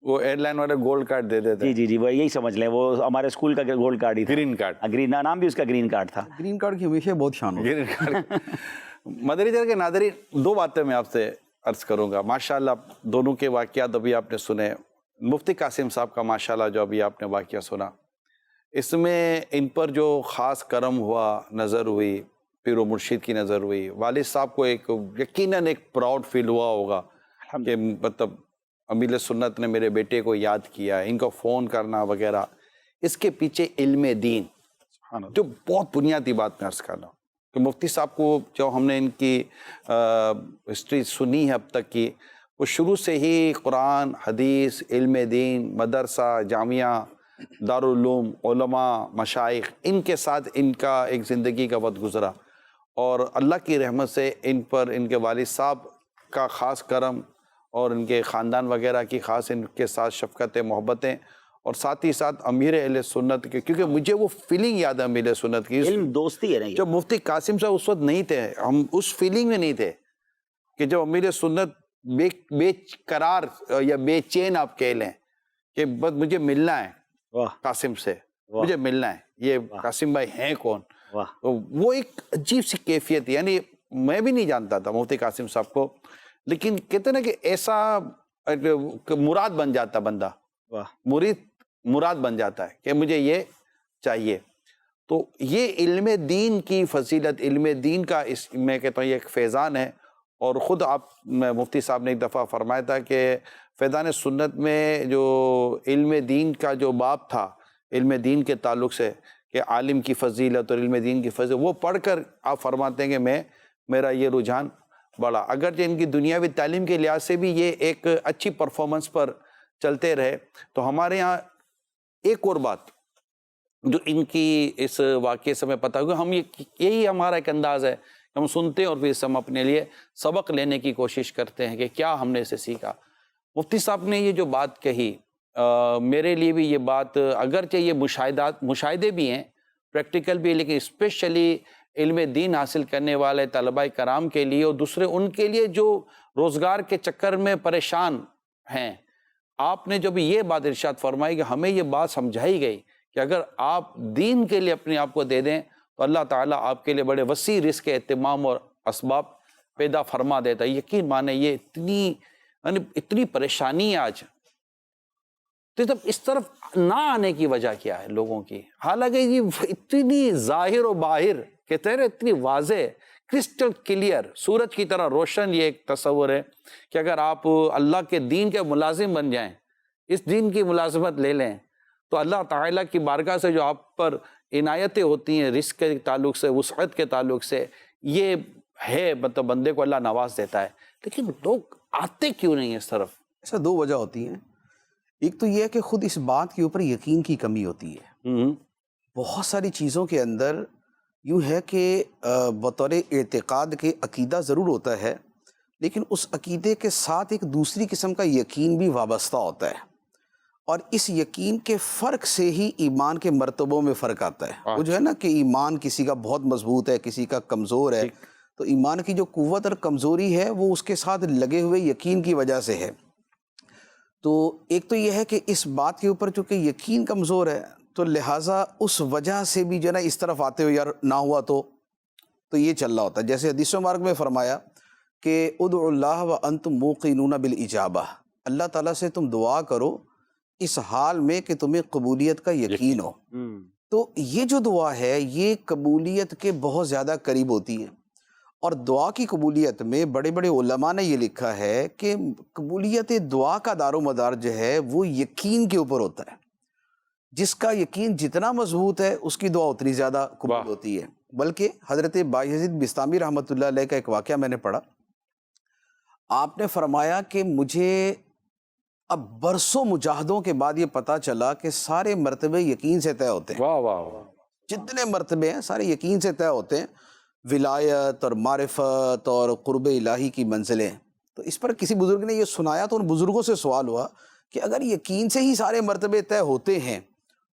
وہ ایئر لائن والے گولڈ کارڈ دے دیتے.
جی وہ یہی سمجھ لیں، وہ ہمارے اسکول کا گولڈ کارڈ ہی تھا.
Green card.
گرین نام بھی اس کا گرین کارڈ تھا.
گرین کارڈ کی ہمیشہ بہت شان ہوتی ہے.
Green card. مدنی چینل کے ناظرین، 2 باتیں میں آپ سے عرض کروں گا. ماشاءاللہ دونوں کے واقعات ابھی آپ نے سنے. مفتی قاسم صاحب کا ماشاءاللہ جو ابھی آپ نے واقعہ سنا، اس میں ان پر جو خاص کرم ہوا، نظر ہوئی، پیر و مرشد کی نظر ہوئی. والد صاحب کو ایک یقیناً ایک پراؤڈ فیل ہوا ہوگا کہ مطلب امیر سنت نے میرے بیٹے کو یاد کیا، ان کو فون کرنا وغیرہ. اس کے پیچھے علم دین، جو بہت بنیادی بات میں عرض کر رہا ہوں کہ مفتی صاحب کو جو ہم نے ان کی ہسٹری سنی ہے اب تک کی، وہ شروع سے ہی قرآن، حدیث، علم دین، مدرسہ، جامعہ، دارالعلوم، علماء، مشائخ، ان کے ساتھ ان کا ایک زندگی کا وقت گزرا. اور اللہ کی رحمت سے ان پر ان کے والد صاحب کا خاص کرم اور ان کے خاندان وغیرہ کی خاص ان کے ساتھ شفقتیں، محبتیں، اور ساتھ ہی ساتھ امیر اہل سنت کے، کیونکہ مجھے وہ فیلنگ یاد ہے امیر سنت کی،
علم دوستی ہے.
جب مفتی قاسم صاحب اس وقت نہیں تھے، ہم اس فیلنگ میں نہیں تھے کہ جب امیر سنت بے قرار یا بے چین آپ کہہ لیں کہ بس مجھے ملنا ہے قاسم سے، مجھے ملنا ہے، یہ قاسم بھائی ہیں کون. وہ ایک عجیب سی کیفیت، یعنی میں بھی نہیں جانتا تھا مفتی قاسم صاحب کو، لیکن کہتے نا کہ ایسا مراد بن جاتا بندہ، مراد بن جاتا ہے کہ مجھے یہ چاہیے. تو یہ علم دین کی فضیلت، علم دین کا اس میں کہتا ہوں یہ ایک فیضان ہے. اور خود آپ مفتی صاحب نے ایک دفعہ فرمایا تھا کہ فیضان سنت میں جو علم دین کا جو باب تھا، علم دین کے تعلق سے کہ عالم کی فضیلت اور علم دین کی فضیلت، وہ پڑھ کر آپ فرماتے ہیں کہ میرا یہ رجحان بڑا. اگرچہ ان کی دنیاوی تعلیم کے لحاظ سے بھی یہ ایک اچھی پرفارمنس پر چلتے رہے. تو ہمارے یہاں ایک اور بات جو ان کی اس واقعے سے ہمیں پتہ ہوگا، ہم یہی ہمارا ایک انداز ہے، ہم سنتے ہیں اور پھر ہم اپنے لیے سبق لینے کی کوشش کرتے ہیں کہ کیا ہم نے اسے سیکھا. مفتی صاحب نے یہ جو بات کہی میرے لیے بھی یہ بات اگرچہ یہ مشاہدے بھی ہیں، پریکٹیکل بھی، لیکن اسپیشلی علم دین حاصل کرنے والے طلباء کرام کے لیے اور دوسرے ان کے لیے جو روزگار کے چکر میں پریشان ہیں، آپ نے جو بھی یہ بات ارشاد فرمائی کہ ہمیں یہ بات سمجھائی گئی کہ اگر آپ دین کے لیے اپنے آپ کو دے دیں تو اللہ تعالیٰ آپ کے لیے بڑے وسیع رزق کے اہتمام اور اسباب پیدا فرما دیتا ہے۔ یقین مانے یہ اتنی پریشانی ہے آج، تو تب اس طرف نہ آنے کی وجہ کیا ہے لوگوں کی؟ حالانکہ یہ اتنی ظاہر و باہر کہتے ہیں اتنی واضح، کرسٹل کلیئر، سورج کی طرح روشن یہ ایک تصور ہے کہ اگر آپ اللہ کے دین کے ملازم بن جائیں، اس دین کی ملازمت لے لیں، تو اللہ تعالیٰ کی بارگاہ سے جو آپ پر عنایتیں ہوتی ہیں رزق کے تعلق سے، وسعت کے تعلق سے، یہ ہے مطلب بندے کو اللہ نواز دیتا ہے۔ لیکن لوگ آتے کیوں نہیں اس طرف؟
ایسا دو وجہ ہوتی ہیں۔ ایک تو یہ ہے کہ خود اس بات کے اوپر یقین کی کمی ہوتی ہے۔ بہت ساری چیزوں کے اندر یوں ہے کہ بطور اعتقاد کے عقیدہ ضرور ہوتا ہے، لیکن اس عقیدے کے ساتھ ایک دوسری قسم کا یقین بھی وابستہ ہوتا ہے، اور اس یقین کے فرق سے ہی ایمان کے مرتبوں میں فرق آتا ہے۔ وہ جو ہے نا کہ ایمان کسی کا بہت مضبوط ہے، کسی کا کمزور ہے، تو ایمان کی جو قوت اور کمزوری ہے وہ اس کے ساتھ لگے ہوئے یقین کی وجہ سے ہے۔ تو ایک تو یہ ہے کہ اس بات کے اوپر چونکہ یقین کمزور ہے، تو لہٰذا اس وجہ سے بھی جو ہے نا اس طرف آتے ہوئے یار نہ ہوا تو یہ چل رہا ہوتا ہے۔ جیسے حدیث مبارک میں فرمایا کہ ادعوا اللہ وانتم موقنون بالاجابہ، اللہ تعالیٰ سے تم دعا کرو اس حال میں کہ تمہیں قبولیت کا یقین ہو۔ تو یہ جو دعا ہے یہ قبولیت کے بہت زیادہ قریب ہوتی ہے، اور دعا کی قبولیت میں بڑے بڑے علماء نے یہ لکھا ہے کہ قبولیت دعا کا دار و مدار جو ہے وہ یقین کے اوپر ہوتا ہے۔ جس کا یقین جتنا مضبوط ہے اس کی دعا اتنی زیادہ قبول ہوتی ہے۔ بلکہ حضرت بایزید بستامی رحمۃ اللہ علیہ کا ایک واقعہ میں نے پڑھا، آپ نے فرمایا کہ مجھے اب برسوں مجاہدوں کے بعد یہ پتا چلا کہ سارے مرتبے یقین سے طے ہوتے ہیں۔
واہ واہ،
جتنے مرتبے ہیں سارے یقین سے طے ہوتے ہیں، ولایت اور معرفت اور قرب الہی کی منزلیں۔ تو اس پر کسی بزرگ نے یہ سنایا تو ان بزرگوں سے سوال ہوا کہ اگر یقین سے ہی سارے مرتبے طے ہوتے ہیں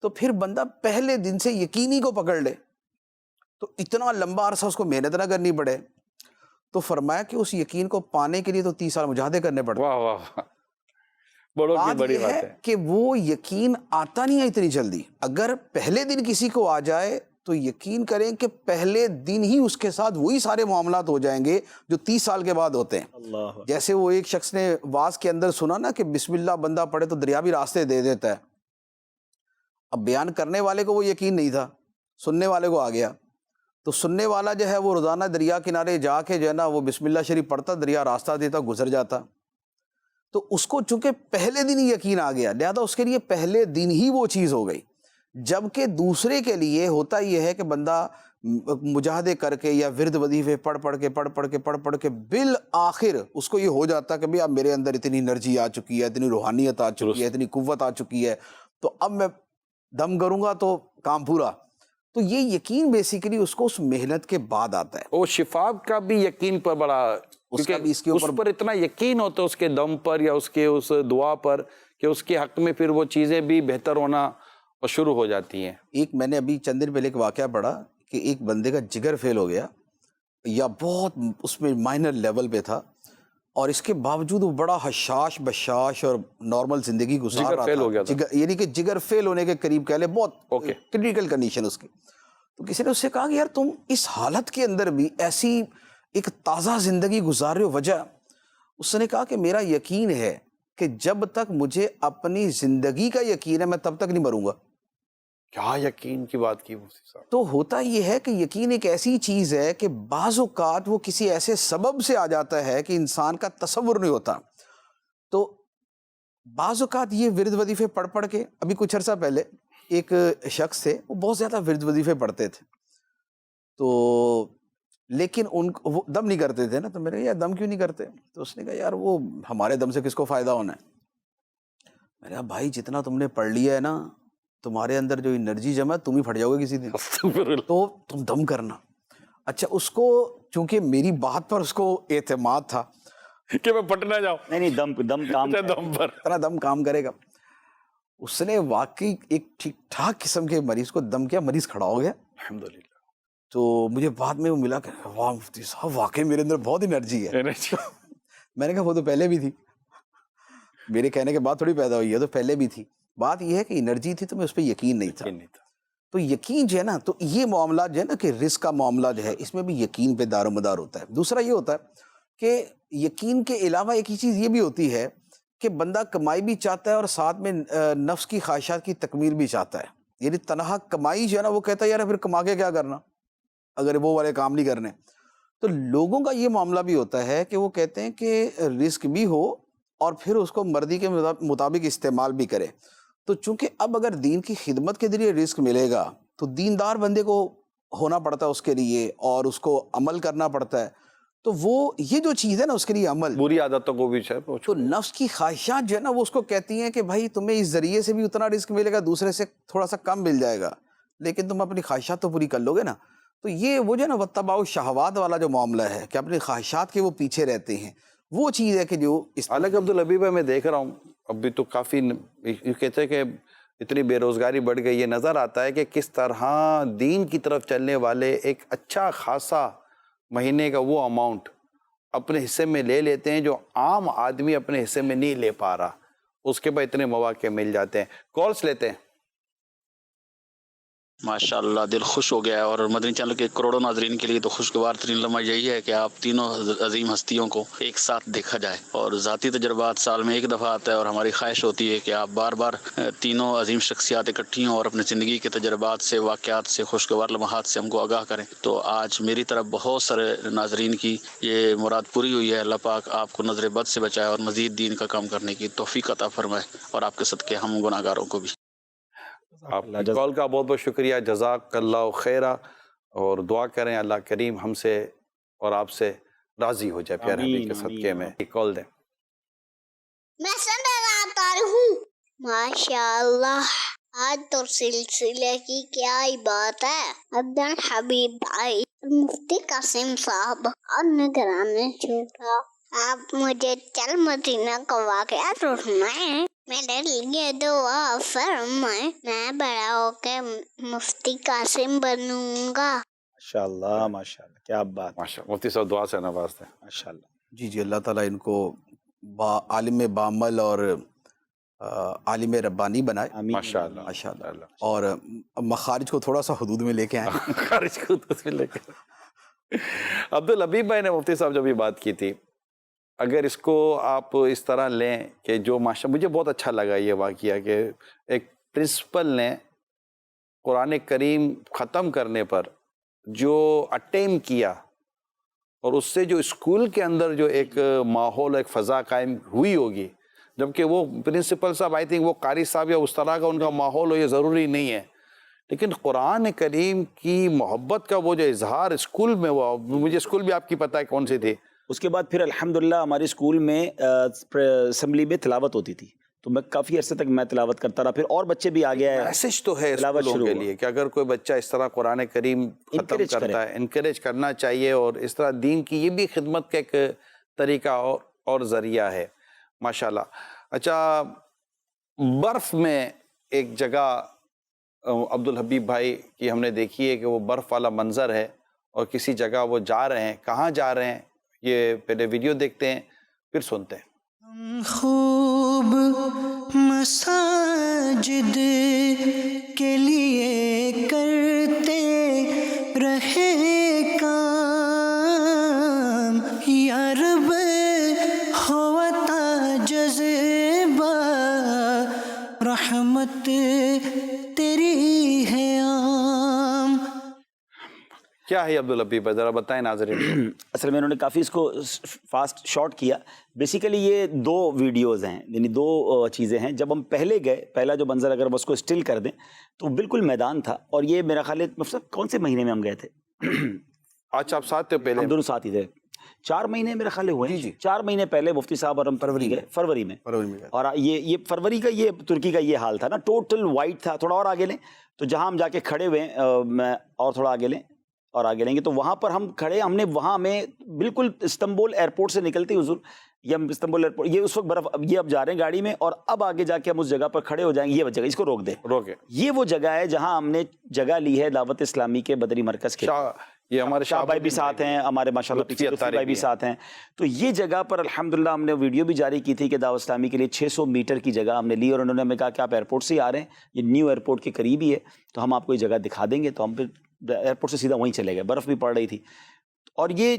تو پھر بندہ پہلے دن سے یقینی کو پکڑ لے تو اتنا لمبا عرصہ اس کو محنت نہ کرنی پڑے۔ تو فرمایا کہ اس یقین کو پانے کے لیے تو 30 سال مجاہدے کرنے پڑتے۔
واہ واہ، بڑوں کی بڑی بات ہے
کہ وہ یقین آتا نہیں ہے اتنی جلدی۔ اگر پہلے دن کسی کو آ جائے تو یقین کریں کہ پہلے دن ہی اس کے ساتھ وہی سارے معاملات ہو جائیں گے جو 30 سال کے بعد ہوتے ہیں۔ جیسے وہ ایک شخص نے واز کے اندر سنا نا کہ بسم اللہ بندہ پڑھے تو دریا بھی راستے دے دیتا ہے۔ اب بیان کرنے والے کو وہ یقین نہیں تھا، سننے والے کو آ گیا، تو سننے والا جو ہے وہ روزانہ دریا کنارے جا کے جو ہے نا وہ بسم اللہ شریف پڑھتا، دریا راستہ دیتا، گزر جاتا۔ تو اس کو چونکہ پہلے دن ہی یقین آ گیا، لہذا اس کے لیے پہلے دن ہی وہ چیز ہو گئی۔ جبکہ دوسرے کے لیے ہوتا یہ ہے کہ بندہ مجاہدے کر کے یا ورد وظیفے پڑھ پڑھ کے بالآخر اس کو یہ ہو جاتا کہ بھئی اب میرے اندر اتنی انرجی آ چکی ہے، اتنی روحانیت آ چکی ہے، اتنی قوت آ چکی ہے، تو اب میں دم کروں گا تو کام پورا۔ تو یہ یقین بیسیکلی اس کو اس محنت کے بعد آتا ہے۔
وہ شفا کا بھی یقین پر بڑا،
اس کا بھی اس کے اوپر
اس پر اتنا یقین ہوتا ہے اس کے دم پر یا اس کے اس دعا پر کہ اس کے حق میں پھر وہ چیزیں بھی بہتر ہونا اور شروع ہو جاتی ہیں۔
ایک میں نے ابھی چند دن پہلے ایک واقعہ پڑھا کہ ایک بندے کا جگر فیل ہو گیا، یا بہت اس میں مائنر لیول پہ تھا، اور اس کے باوجود وہ بڑا حشاش بشاش اور نارمل زندگی گزار رہا تھا، یعنی کہ جگر فیل ہونے کے قریب کہہ لے، بہت کریٹیکل کنڈیشن اس کی۔ تو کسی نے اس سے کہا کہ یار تم اس حالت کے اندر بھی ایسی ایک تازہ زندگی گزار رہے ہو، وجہ؟ اس نے کہا کہ میرا یقین ہے کہ جب تک مجھے اپنی زندگی کا یقین ہے میں تب تک نہیں مروں گا۔
کیا یقین کی بات کی مفتی صاحب!
تو ہوتا یہ ہے کہ یقین ایک ایسی چیز ہے کہ بعض اوقات وہ کسی ایسے سبب سے آ جاتا ہے کہ انسان کا تصور نہیں ہوتا۔ تو بعض اوقات یہ ورد وظیفے پڑھ کے، ابھی کچھ عرصہ پہلے ایک شخص تھے، وہ بہت زیادہ ورد وظیفے پڑھتے تھے، تو لیکن وہ دم نہیں کرتے تھے نا، تو میں نے کہا یار دم کیوں نہیں کرتے؟ تو اس نے کہا یار وہ ہمارے دم سے کس کو فائدہ ہونا ہے؟ میں نے کہا بھائی جتنا تم نے پڑھ لیا ہے نا، تمہارے اندر جو انرجی جمع ہے تم ہی پھٹ جاؤ گے کسی دن، تو تم دم کرنا۔ اچھا، اس کو چونکہ میری بات پر اس کو اعتماد تھا
کہ میں پھٹ نہ جاؤں،
نہیں دم کام
دم پر
اتنا دم کام کرے گا۔ اس نے واقعی ایک ٹھیک ٹھاک قسم کے مریض کو دم کیا, مریض کھڑا ہو گیا.
الحمدللہ.
تو مجھے بعد میں وہ ملا کہ واہ مفتی صاحب واقعی میرے اندر بہت انرجی ہے. میں نے کہا وہ تو پہلے بھی تھی, میرے کہنے کے بعد تھوڑی پیدا ہوئی ہے, تو پہلے بھی تھی. بات یہ ہے کہ انرجی تھی تو میں اس پہ یقین نہیں تھا. تو یقین جو ہے نا, تو یہ معاملات جو ہے نا کہ رزق کا معاملہ جو ہے اس میں بھی یقین پہ دار و مدار ہوتا ہے. دوسرا یہ ہوتا ہے کہ یقین کے علاوہ ایک ہی چیز یہ بھی ہوتی ہے کہ بندہ کمائی بھی چاہتا ہے اور ساتھ میں نفس کی خواہشات کی تکمیل بھی چاہتا ہے. یعنی تنہا کمائی جو ہے نا, وہ کہتا ہے یار پھر کما کے کیا کرنا اگر وہ والے کام نہیں کرنے. تو لوگوں کا یہ معاملہ بھی ہوتا ہے کہ وہ کہتے ہیں کہ رزق بھی ہو اور پھر اس کو مرضی کے مطابق استعمال بھی کرے. تو چونکہ اب اگر دین کی خدمت کے ذریعے رزق ملے گا تو دیندار بندے کو ہونا پڑتا ہے اس کے لیے, اور اس کو عمل کرنا پڑتا ہے. تو وہ یہ جو چیز ہے نا اس کے لیے عمل,
بری عادتوں کو بھی
تو نفس کی خواہشات جو ہے نا وہ اس کو کہتی ہیں کہ بھائی تمہیں اس ذریعے سے بھی اتنا رزق ملے گا, دوسرے سے تھوڑا سا کم مل جائے گا, لیکن تم اپنی خواہشات تو پوری کر لو گے نا. تو یہ وہ جو ہے نا واتباع الشہوات والا جو معاملہ ہے کہ اپنی خواہشات کے وہ پیچھے رہتے ہیں, وہ چیز ہے کہ جو
حالانکہ عبدالحبیب میں دیکھ رہا ہوں ابھی تو کافی کہتے ہیں کہ اتنی بے روزگاری بڑھ گئی. یہ نظر آتا ہے کہ کس طرح دین کی طرف چلنے والے ایک اچھا خاصا مہینے کا وہ اماؤنٹ اپنے حصے میں لے لیتے ہیں جو عام آدمی اپنے حصے میں نہیں لے پا رہا. اس کے بعد اتنے مواقع مل جاتے ہیں. کالس لیتے ہیں.
ماشاءاللہ دل خوش ہو گیا ہے, اور مدنی چینل کے کروڑوں ناظرین کے لیے تو خوشگوار ترین لمحہ یہی ہے کہ آپ تینوں عظیم ہستیوں کو ایک ساتھ دیکھا جائے. اور ذاتی تجربات سال میں ایک دفعہ آتا ہے, اور ہماری خواہش ہوتی ہے کہ آپ بار بار تینوں عظیم شخصیات اکٹھی ہوں اور اپنی زندگی کے تجربات سے, واقعات سے, خوشگوار لمحات سے ہم کو آگاہ کریں. تو آج میری طرف بہت سارے ناظرین کی یہ مراد پوری ہوئی ہے. اللہ پاک آپ کو نظر بد سے بچائے اور مزید دین کا کام کرنے کی توفیق عطا فرمائے, اور آپ کے صدقے ہم گناہگاروں کو بھی.
آپ کی کال کا بہت بہت شکریہ, جزاک اللہ خیرہ. اور دعا کریں اللہ کریم ہم سے اور آپ سے راضی ہو جائے پیارے حبیب کے صدقے میں. کال دیں.
میں سناتا ہوں. ماشاءاللہ آج تو سلسلے کی کیا ہی بات ہے. عبدال حبیب بھائی, مفتی قاسم صاحب اور نگران چھوٹا, آپ مجھے چل مدینہ کا واقعہ سنائیں. میرے لیے دعا فرمائیں, میں بڑا ہو کے مفتی قاسم بنوں گا.
ماشاءاللہ ماشاءاللہ, کیا بات.
ماشاءاللہ, مفتی صاحب دعا سے نوازتے ہیں.
ماشاءاللہ.
جی اللہ تعالیٰ ان کو عالم بعمل اور عالم ربانی بنائے.
ماشاءاللہ
ماشاءاللہ. اور مخارج کو تھوڑا سا حدود میں لے کے آئیں.
خارج کو حدود میں لے کے. عبدالحبیب بھائی نے مفتی صاحب جو بھی بات کی تھی, اگر اس کو آپ اس طرح لیں کہ جو مجھے بہت اچھا لگا یہ واقعہ کہ ایک پرنسپل نے قرآن کریم ختم کرنے پر جو اٹیمپ کیا, اور اس سے جو اسکول کے اندر جو ایک ماحول, ایک فضا قائم ہوئی ہوگی, جبکہ وہ پرنسپل صاحب آئی تھنک وہ قاری صاحب یا اس طرح کا ان کا ماحول ہو, یہ ضروری نہیں ہے, لیکن قرآن کریم کی محبت کا وہ جو اظہار اسکول میں ہوا. مجھے اسکول بھی آپ کی پتہ ہے کون سی تھی.
اس کے بعد پھر الحمدللہ ہمارے اسکول میں اسمبلی میں تلاوت ہوتی تھی, تو میں کافی عرصے تک میں تلاوت کرتا رہا. پھر اور بچے بھی آ گیا ہے.
میسج تو ہے اسکولوں کے لیے کہ اگر کوئی بچہ اس طرح قرآن کریم ختم کرتا ہے, انکریج کرنا چاہیے, اور اس طرح دین کی یہ بھی خدمت کا ایک طریقہ اور ذریعہ ہے. ماشاءاللہ. اچھا, برف میں ایک جگہ عبدالحبیب بھائی کی ہم نے دیکھی ہے کہ وہ برف والا منظر ہے, اور کسی جگہ وہ جا رہے ہیں. کہاں جا رہے ہیں یہ پہلے ویڈیو دیکھتے ہیں پھر سنتے ہیں.
خوب مساجد کے لیے کرتے رہے کام, یا رب ہوتا جذبہ رحمت تیری ہے عام.
کیا ہے عبدالحبیب ذرا بتائیں ناظرین.
اصل میں انہوں نے کافی اس کو فاسٹ شارٹ کیا. بیسیکلی یہ دو ویڈیوز ہیں, یعنی دو چیزیں ہیں. جب ہم پہلے گئے, پہلا جو منظر اگر اس کو اسٹل کر دیں تو بالکل میدان تھا, اور یہ میرا خیال ہے مطلب کون سے مہینے میں ہم گئے تھے؟
آج آپ ساتھ تھے پہلے؟
ہم دونوں ساتھ ہی تھے. 4 مہینے میرا خیال ہوئے ہیں. 4 مہینے پہلے مفتی صاحب اور ہم فروری گئے, فروری میں. اور یہ فروری کا یہ ترکی کا یہ حال تھا نا, ٹوٹل وائٹ تھا. تھوڑا اور آگے لیں تو جہاں ہم جا کے کھڑے ہوئے, میں اور تھوڑا آگے لیں, اور آگے لیں گے. تو وہاں پر ہم کھڑے, ہم نے وہاں ہمیں بالکل استنبول ایئرپورٹ سے نکلتے حضور, یہ ہم استنبول ایئرپورٹ, یہ اس وقت برف, یہ اب جا رہے ہیں گاڑی میں, اور اب آگے جا کے ہم اس جگہ پر کھڑے ہو جائیں گے. یہ جگہ, اس کو روک دیں,
روکے.
یہ وہ جگہ ہے جہاں ہم نے جگہ لی ہے دعوت اسلامی کے بدری مرکز کے.
یہ ہمارے
شاہ بھائی بھی ساتھ ہیں, ہمارے ماشاءاللہ
لطفی
لطفی بھائی بھی ساتھ ہیں. تو یہ جگہ پر الحمدللہ ہم نے ویڈیو بھی جاری کی تھی کہ دعوت اسلامی کے لیے 600 میٹر کی جگہ ہم نے لی, اور انہوں نے ہمیں کہا کہ آپ ایئرپورٹ سے ہی آ رہے ہیں, یہ نیو ایئرپورٹ کے قریب ہی ہے, تو ہم آپ کو یہ جگہ دکھا دیں گے. تو ہم پھر ایئرپورٹ سے سیدھا وہیں چلے گئے, برف بھی پڑ رہی تھی. اور یہ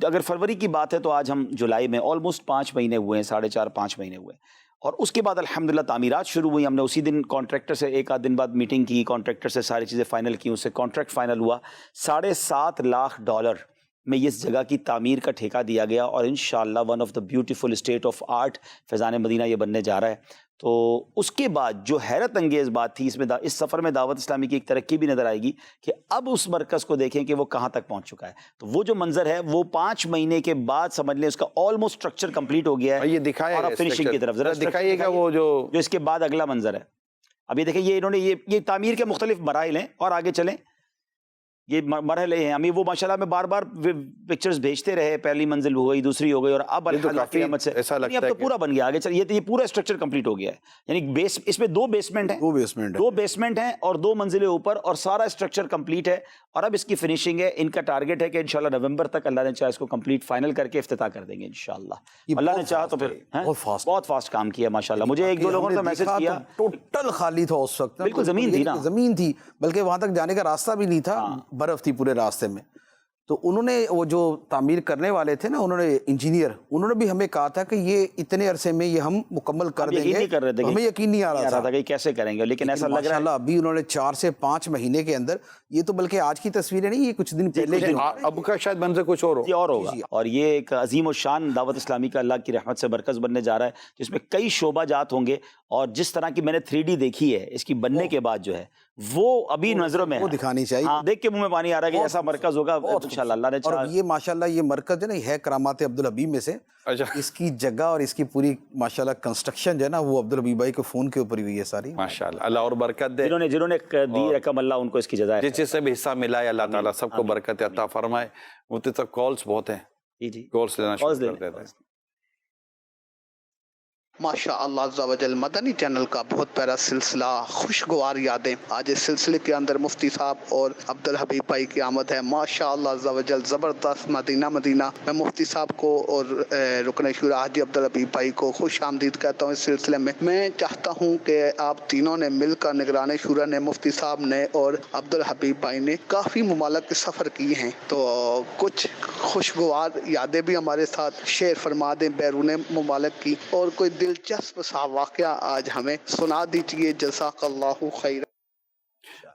اگر فروری کی بات ہے تو آج ہم جولائی میں آلموسٹ 5 مہینے ہوئے ہیں, 4.5-5 مہینے ہوئے. اور اس کے بعد الحمدللہ تعمیرات شروع ہوئی. ہم نے اسی دن کانٹریکٹر سے 1 آدھ دن بعد میٹنگ کی, کانٹریکٹر سے ساری چیزیں فائنل کی, اس سے کانٹریکٹ فائنل ہوا. $7.5 لاکھ میں اس جگہ کی تعمیر کا ٹھیکہ دیا گیا, اور انشاءاللہ one of the beautiful state of art Faizan Madina یہ بننے جا رہا ہے. تو اس کے بعد جو حیرت انگیز بات تھی اس سفر میں دعوت اسلامی کی ایک ترقی بھی نظر آئے گی کہ اب اس مرکز کو دیکھیں کہ وہ کہاں تک پہنچ چکا ہے. تو وہ جو منظر ہے وہ 5 مہینے کے بعد سمجھ لیں اس کا آلموسٹ اسٹرکچر کمپلیٹ ہو گیا ہے.
یہ دکھایا
اور اب فنشنگ کی طرف ذرا
دکھائیے گا وہ جو
اس کے بعد اگلا منظر ہے. اب یہ دیکھیں, یہ انہوں نے یہ تعمیر کے مختلف مراحل ہیں, اور آگے چلیں, یہ مرحلے ہیں. ہمیں وہ ماشاءاللہ میں بار بار پکچرز بھیجتے رہے, پہلی منزل ہو گئی, دوسری ہو گئی, اور اب الحمدللہ کی رحمت سے اب تو پورا بن گیا. آگے چل, یہ پورا اسٹرکچر کمپلیٹ ہو گیا ہے. یعنی بیس, اس میں 2 بیسمنٹ ہیں, 2 بیسمنٹ ہیں اور 2 منزلیں اوپر, اور سارا اسٹرکچر کمپلیٹ ہے. اور اب اس کی فنیشنگ ہے. ان کا ٹارگٹ ہے کہ انشاءاللہ نومبر تک اللہ نے چاہا اس کو کمپلیٹ فائنل کر کے افتتاح کر دیں گے انشاءاللہ. اللہ نے چاہا تو پھر بہت فاسٹ کام کیا ماشاءاللہ. مجھے 1-2 لوگوں نے میسج کیا,
ٹوٹل خالی تھا اس وقت,
بالکل زمین تھی نا,
زمین تھی, بلکہ وہاں تک جانے کا راستہ بھی نہیں تھا, برف تھی پورے راستے میں. تو انہوں نے, وہ جو تعمیر کرنے والے تھے نا, انہوں نے انجینئر, انہوں نے بھی ہمیں کہا تھا کہ یہ اتنے عرصے میں یہ ہم مکمل کر دیں گے. ہمیں یقین نہیں آ رہا تھا
کہ کیسے کریں گے, لیکن ایسا لگ رہا ہے
ابھی انہوں نے 4 سے 5 مہینے کے اندر, یہ تو بلکہ آج کی تصویریں نہیں, یہ کچھ دن پہلے,
اب کا شاید منظر کچھ اور
ہوگا. اور یہ ایک عظیم الشان دعوت اسلامی کا اللہ کی رحمت سے مرکز بننے جا رہا ہے, جس میں کئی شعبہ جات ہوں گے. اور جس طرح کی میں نے 3D دیکھی ہے اس کی بننے کے بعد جو ہے وہ ابھی نظروں میں
دکھانی چاہیے.
دیکھ کے منہ میں پانی آ رہا ہے کہ ایسا مرکز ہوگا انشاءاللہ اللہ نے چاہا.
اور یہ ماشاءاللہ یہ مرکز ہے نا, یہ ہے کرامات عبدالحبیب میں سے. اس کی جگہ اور اس کی پوری ماشاءاللہ کنسٹرکشن جو ہے نا, وہ عبدالحبیب بھائی کے فون کے اوپر ہی ہوئی ہے ساری.
ماشاءاللہ, اللہ اور برکت دے.
جنہوں نے دی رقم, اللہ ان کو اس کی جزا ہے.
جس سے بھی حصہ ملا ہے اللہ تعالیٰ سب کو برکت عطا فرمائے. مفتی صاحب کالز بہت ہیں,
جی
کالز لینا شروع کر دیتے ہیں.
ماشاء اللہ عز و جل مدنی چینل کا بہت پیارا سلسلہ خوشگوار یادیں. آج اس سلسلے کے اندر مفتی صاحب اور عبدالحبیب بھائی کی آمد ہے. ماشاء اللہ عز و جل زبردست مدینہ. میں مفتی صاحب کو اور رکن شورا حاجی عبدالحبیب بھائی کو خوش آمدید کہتا ہوں اس سلسلے میں. میں چاہتا ہوں کہ آپ تینوں نے مل کر, نگران شورا نے, مفتی صاحب نے اور عبدالحبیب بھائی نے کافی ممالک سفر کیے ہیں, تو کچھ خوشگوار یادیں بھی ہمارے ساتھ شیئر فرما دیں بیرون ممالک کی, اور کوئی دلچسپ سا واقعہ آج ہمیں سنا دیجیے. جزاک اللہ خیر.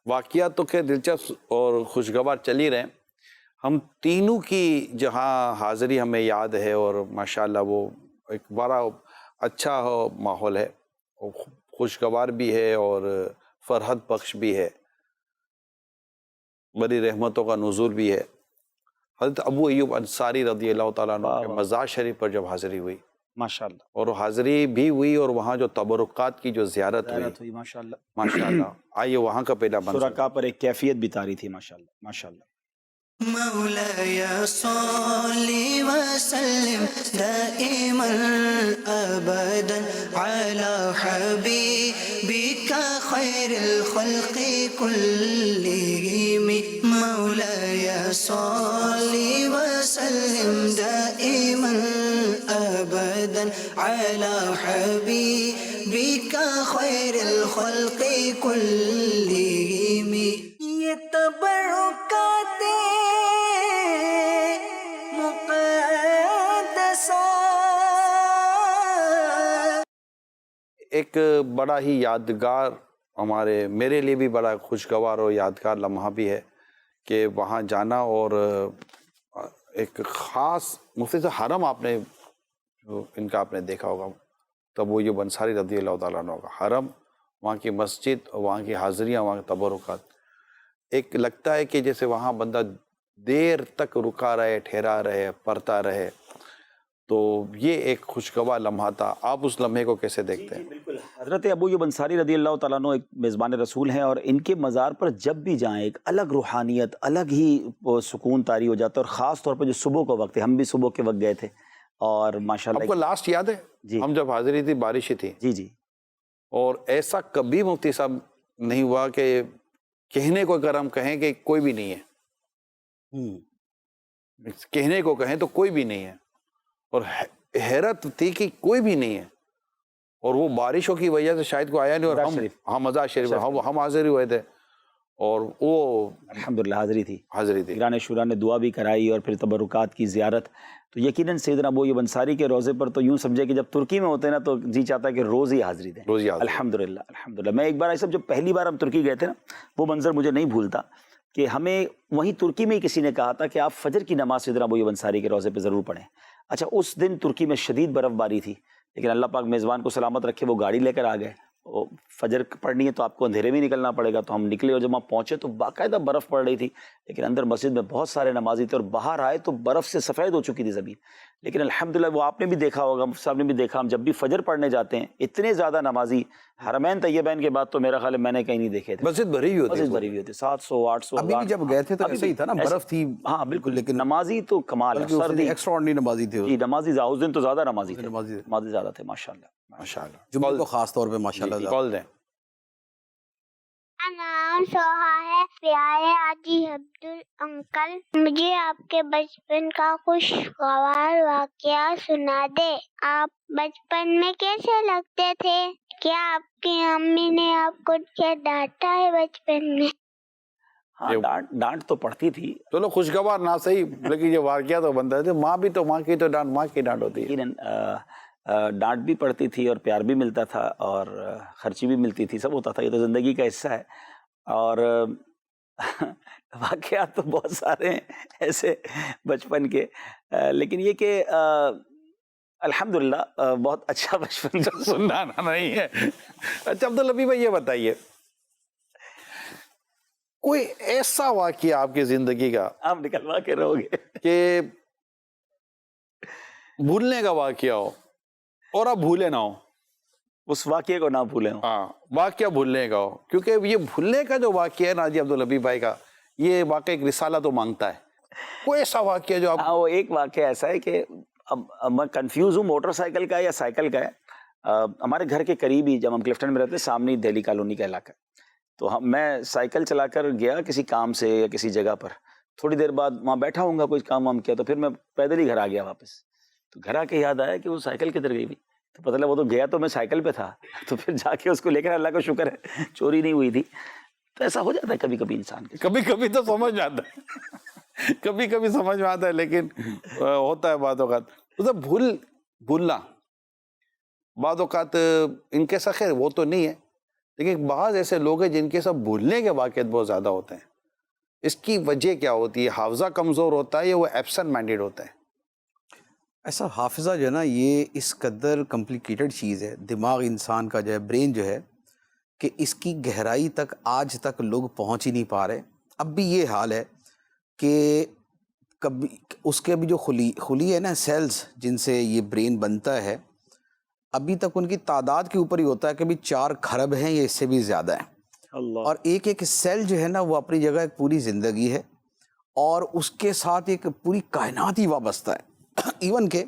واقعات تو کہ دلچسپ اور خوشگوار چل ہی رہے ہیں. ہم تینوں کی جہاں حاضری ہمیں یاد ہے, اور ماشاءاللہ وہ ایک بڑا اچھا ماحول ہے, خوشگوار بھی ہے اور فرحت بخش بھی ہے, بڑی رحمتوں کا نزول بھی ہے. حضرت ابو ایوب انصاری رضی اللہ تعالیٰ عنہ کے مزار شریف پر جب حاضری ہوئی
ماشاءاللہ,
اور حاضری بھی ہوئی, اور وہاں جو تبرکات کی جو زیارت ہوئی ماشاءاللہ, آئیے وہاں کا پہلا منظر.
شرکا پر ایک کیفیت بھی طاری تھی ماشاءاللہ ماشاءاللہ.
مولاي صل وسلم دائما ابدا على حبيبك خير الخلق كلهم. مولاي صل وسلم دائما ابدا على حبيبك خير الخلق كلهم. یہ تبرکات
ایک بڑا ہی یادگار, میرے لیے بھی بڑا خوشگوار اور یادگار لمحہ بھی ہے کہ وہاں جانا. اور ایک خاص مفتی صاحب حرم, آپ نے ان کا آپ نے دیکھا ہوگا, تب وہ یہ انصاری رضی اللہ تعالیٰ عنہ کا حرم, وہاں کی مسجد, وہاں کی حاضریاں, وہاں کے تبرکات. ایک لگتا ہے کہ جیسے وہاں بندہ دیر تک رکا رہے, ٹھہرا رہے, پڑھتا رہے. تو یہ ایک خوشگوار لمحہ تھا. آپ اس لمحے کو کیسے دیکھتے ہیں؟
بالکل حضرت ابو ایوب انصاری رضی اللہ تعالیٰ عنہ ایک میزبان رسول ہیں، اور ان کے مزار پر جب بھی جائیں ایک الگ روحانیت، الگ ہی وہ سکون طاری ہو جاتا ہے، اور خاص طور پر جو صبح کا وقت ہے، ہم بھی صبح کے وقت گئے تھے اور
آپ کو
ماشاءاللہ
لاسٹ یاد ہے
جی
ہم جب حاضری تھی بارش ہی تھی،
جی جی
اور ایسا کبھی مفتی صاحب نہیں ہوا کہ کہنے کو اگر ہم کہیں کہ کوئی بھی نہیں ہے، کہنے کو کہیں تو کوئی بھی نہیں ہے، اور حیرت تھی کہ کوئی بھی نہیں ہے، اور وہ بارشوں کی وجہ سے شاید کوئی آیا نہیں، اور
مزار
ہم
شریف۔
ہم مزار شریف ہم حاضر ہوئے تھے، اور وہ
الحمدللہ حاضری تھی،
حاضری تھی۔
گران شورا نے دعا بھی کرائی اور پھر تبرکات کی زیارت۔ تو یقیناً سیدنا ابو ایوب انصاری کے روزے پر تو یوں سمجھے کہ جب ترکی میں ہوتے ہیں نا تو جی چاہتا ہے کہ روز ہی حاضری دیں۔
روز ہی حاضری۔
الحمدللہ الحمدللہ۔ میں ایک بار ایسا جب پہلی بار ہم ترکی گئے تھے نا، وہ منظر مجھے نہیں بھولتا کہ ہمیں وہیں ترکی میں ہی کسی نے کہا تھا کہ آپ فجر کی نماز سیدنا ابو ایوب انصاری کے روزے پہ ضرور پڑھیں۔ اچھا، اس دن ترکی میں شدید برف باری تھی، لیکن اللہ پاک میزبان کو سلامت رکھے، وہ گاڑی لے کر آ گئے۔ فجر پڑھنی ہے تو آپ کو اندھیرے میں نکلنا پڑے گا، تو ہم نکلے، اور جب وہاں پہنچے تو باقاعدہ برف پڑ رہی تھی، لیکن اندر مسجد میں بہت سارے نمازی تھے، اور باہر آئے تو برف سے سفید ہو چکی تھی زمین۔ لیکن الحمدللہ وہ آپ نے بھی دیکھا ہوگا، مفتی صاحب نے بھی دیکھا، ہم جب بھی فجر پڑھنے جاتے ہیں اتنے زیادہ نمازی، حرمین طیبین کے بعد تو میرا خیال ہے میں نے کہیں نہیں دیکھے تھے،
مسجد بھری ہوئی ہوتی
مسجد بھری ہوئی ہوتی، 700 800
ابھی بھی جب گئے تھے تو
ابھی
ایسا ہی تھا نا،
ایسے-
برف تھی،
ہاں بالکل،
لیکن
نمازی تو کمال ہے، سردی
ایکسٹرا آرڈنری نمازی تھے،
جی نمازی اس دن تو زیادہ نمازی تھے،
نمازی
نمازی زیادہ تھے ماشاءاللہ۔
ماشاءاللہ۔
جمعے کو خاص طور پہ ماشاءاللہ۔
کال دیں۔
نام سوہا ہے، پیارے حاجی عبدل انکل، مجھے آپ کے بچپن کا خوشگوار واقعہ سنا دے۔ آپ بچپن میں کیسے لگتے تھے؟ کیا آپ کی امی نے آپ کو کیا ڈانٹا ہے بچپن میں؟
ہاں ڈانٹ تو پڑتی تھی،
چلو خوشگوار نہ صحیح، لیکن یہ واقعہ تو بنتا ہے، ماں بھی تو ماں کی تو ڈانٹ، ماں کی ڈانٹ ہوتی ہے۔
یقیناً ڈانٹ بھی پڑتی تھی اور پیار بھی ملتا تھا اور خرچی بھی ملتی تھی، سب ہوتا تھا، یہ تو زندگی کا حصہ ہے۔ اور واقعات تو بہت سارے ہیں ایسے بچپن کے، لیکن یہ کہ الحمدللہ بہت اچھا بچپن
سننا نہیں ہے۔ اچھا عبداللبی بھائی یہ بتائیے، کوئی ایسا واقعہ آپ کی زندگی کا
آپ نکلوا کے رہو گے
کہ بھولنے کا واقعہ ہو اور آپ بھولے نہ ہو؟
اس واقعے کو نہ بھولیں۔
ہاں، واقعہ بھولنے کا ہو، کیونکہ یہ بھولنے کا جو واقعہ ہے نا جی عبداللبی بھائی کا، یہ واقعہ ایک رسالہ تو مانگتا ہے۔ کوئی ایسا واقعہ جو آپ
ہاں، وہ ایک واقعہ ایسا ہے کہ اب میں کنفیوز ہوں، موٹر سائیکل کا ہے یا سائیکل کا ہے۔ ہمارے گھر کے قریب ہی، جب ہم کلفٹن میں رہتے، سامنے ہی دہلی کالونی کا علاقہ، تو میں سائیکل چلا کر گیا کسی کام سے یا کسی جگہ پر، تھوڑی دیر بعد وہاں بیٹھا ہوں گا، کوئی کام وام کیا، تو پھر میں پیدل ہی گھر آ گیا واپس۔ تو گھر آ کے یاد آیا کہ وہ سائیکل کدھر گئی بھی، تو پتہ لگا وہ تو گیا تو میں سائیکل پہ تھا، تو پھر جا کے اس کو لے کر، اللہ کا شکر ہے چوری نہیں ہوئی تھی۔ تو ایسا ہو جاتا ہے کبھی کبھی انسان کے،
کبھی کبھی تو سمجھ میں آتا ہے، کبھی کبھی سمجھ میں آتا ہے، لیکن ہوتا ہے بعض اوقات تو بھولنا بعض اوقات ان کے ساتھ، خیر وہ تو نہیں ہے، لیکن بعض ایسے لوگ ہیں جن کے ساتھ بھولنے کے واقعات بہت زیادہ ہوتے ہیں۔ اس کی وجہ کیا ہوتی ہے؟ حافظہ کمزور ہوتا ہے یا وہ ایبسنٹ مائنڈیڈ ہوتا ہے؟
ایسا حافظہ جو ہے نا، یہ اس قدر کمپلیکیٹڈ چیز ہے، دماغ انسان کا جو ہے، برین جو ہے، کہ اس کی گہرائی تک آج تک لوگ پہنچ ہی نہیں پا رہے۔ اب بھی یہ حال ہے کہ کبھی اس کے بھی جو خلی ہے نا، سیلز جن سے یہ برین بنتا ہے، ابھی تک ان کی تعداد کے اوپر ہی ہوتا ہے کہ بھی 4 کھرب ہیں یا اس سے بھی زیادہ ہیں، اور ایک ایک سیل جو ہے نا وہ اپنی جگہ ایک پوری زندگی ہے، اور اس کے ساتھ ایک پوری کائنات ہی وابستہ ہے۔ ایون کہ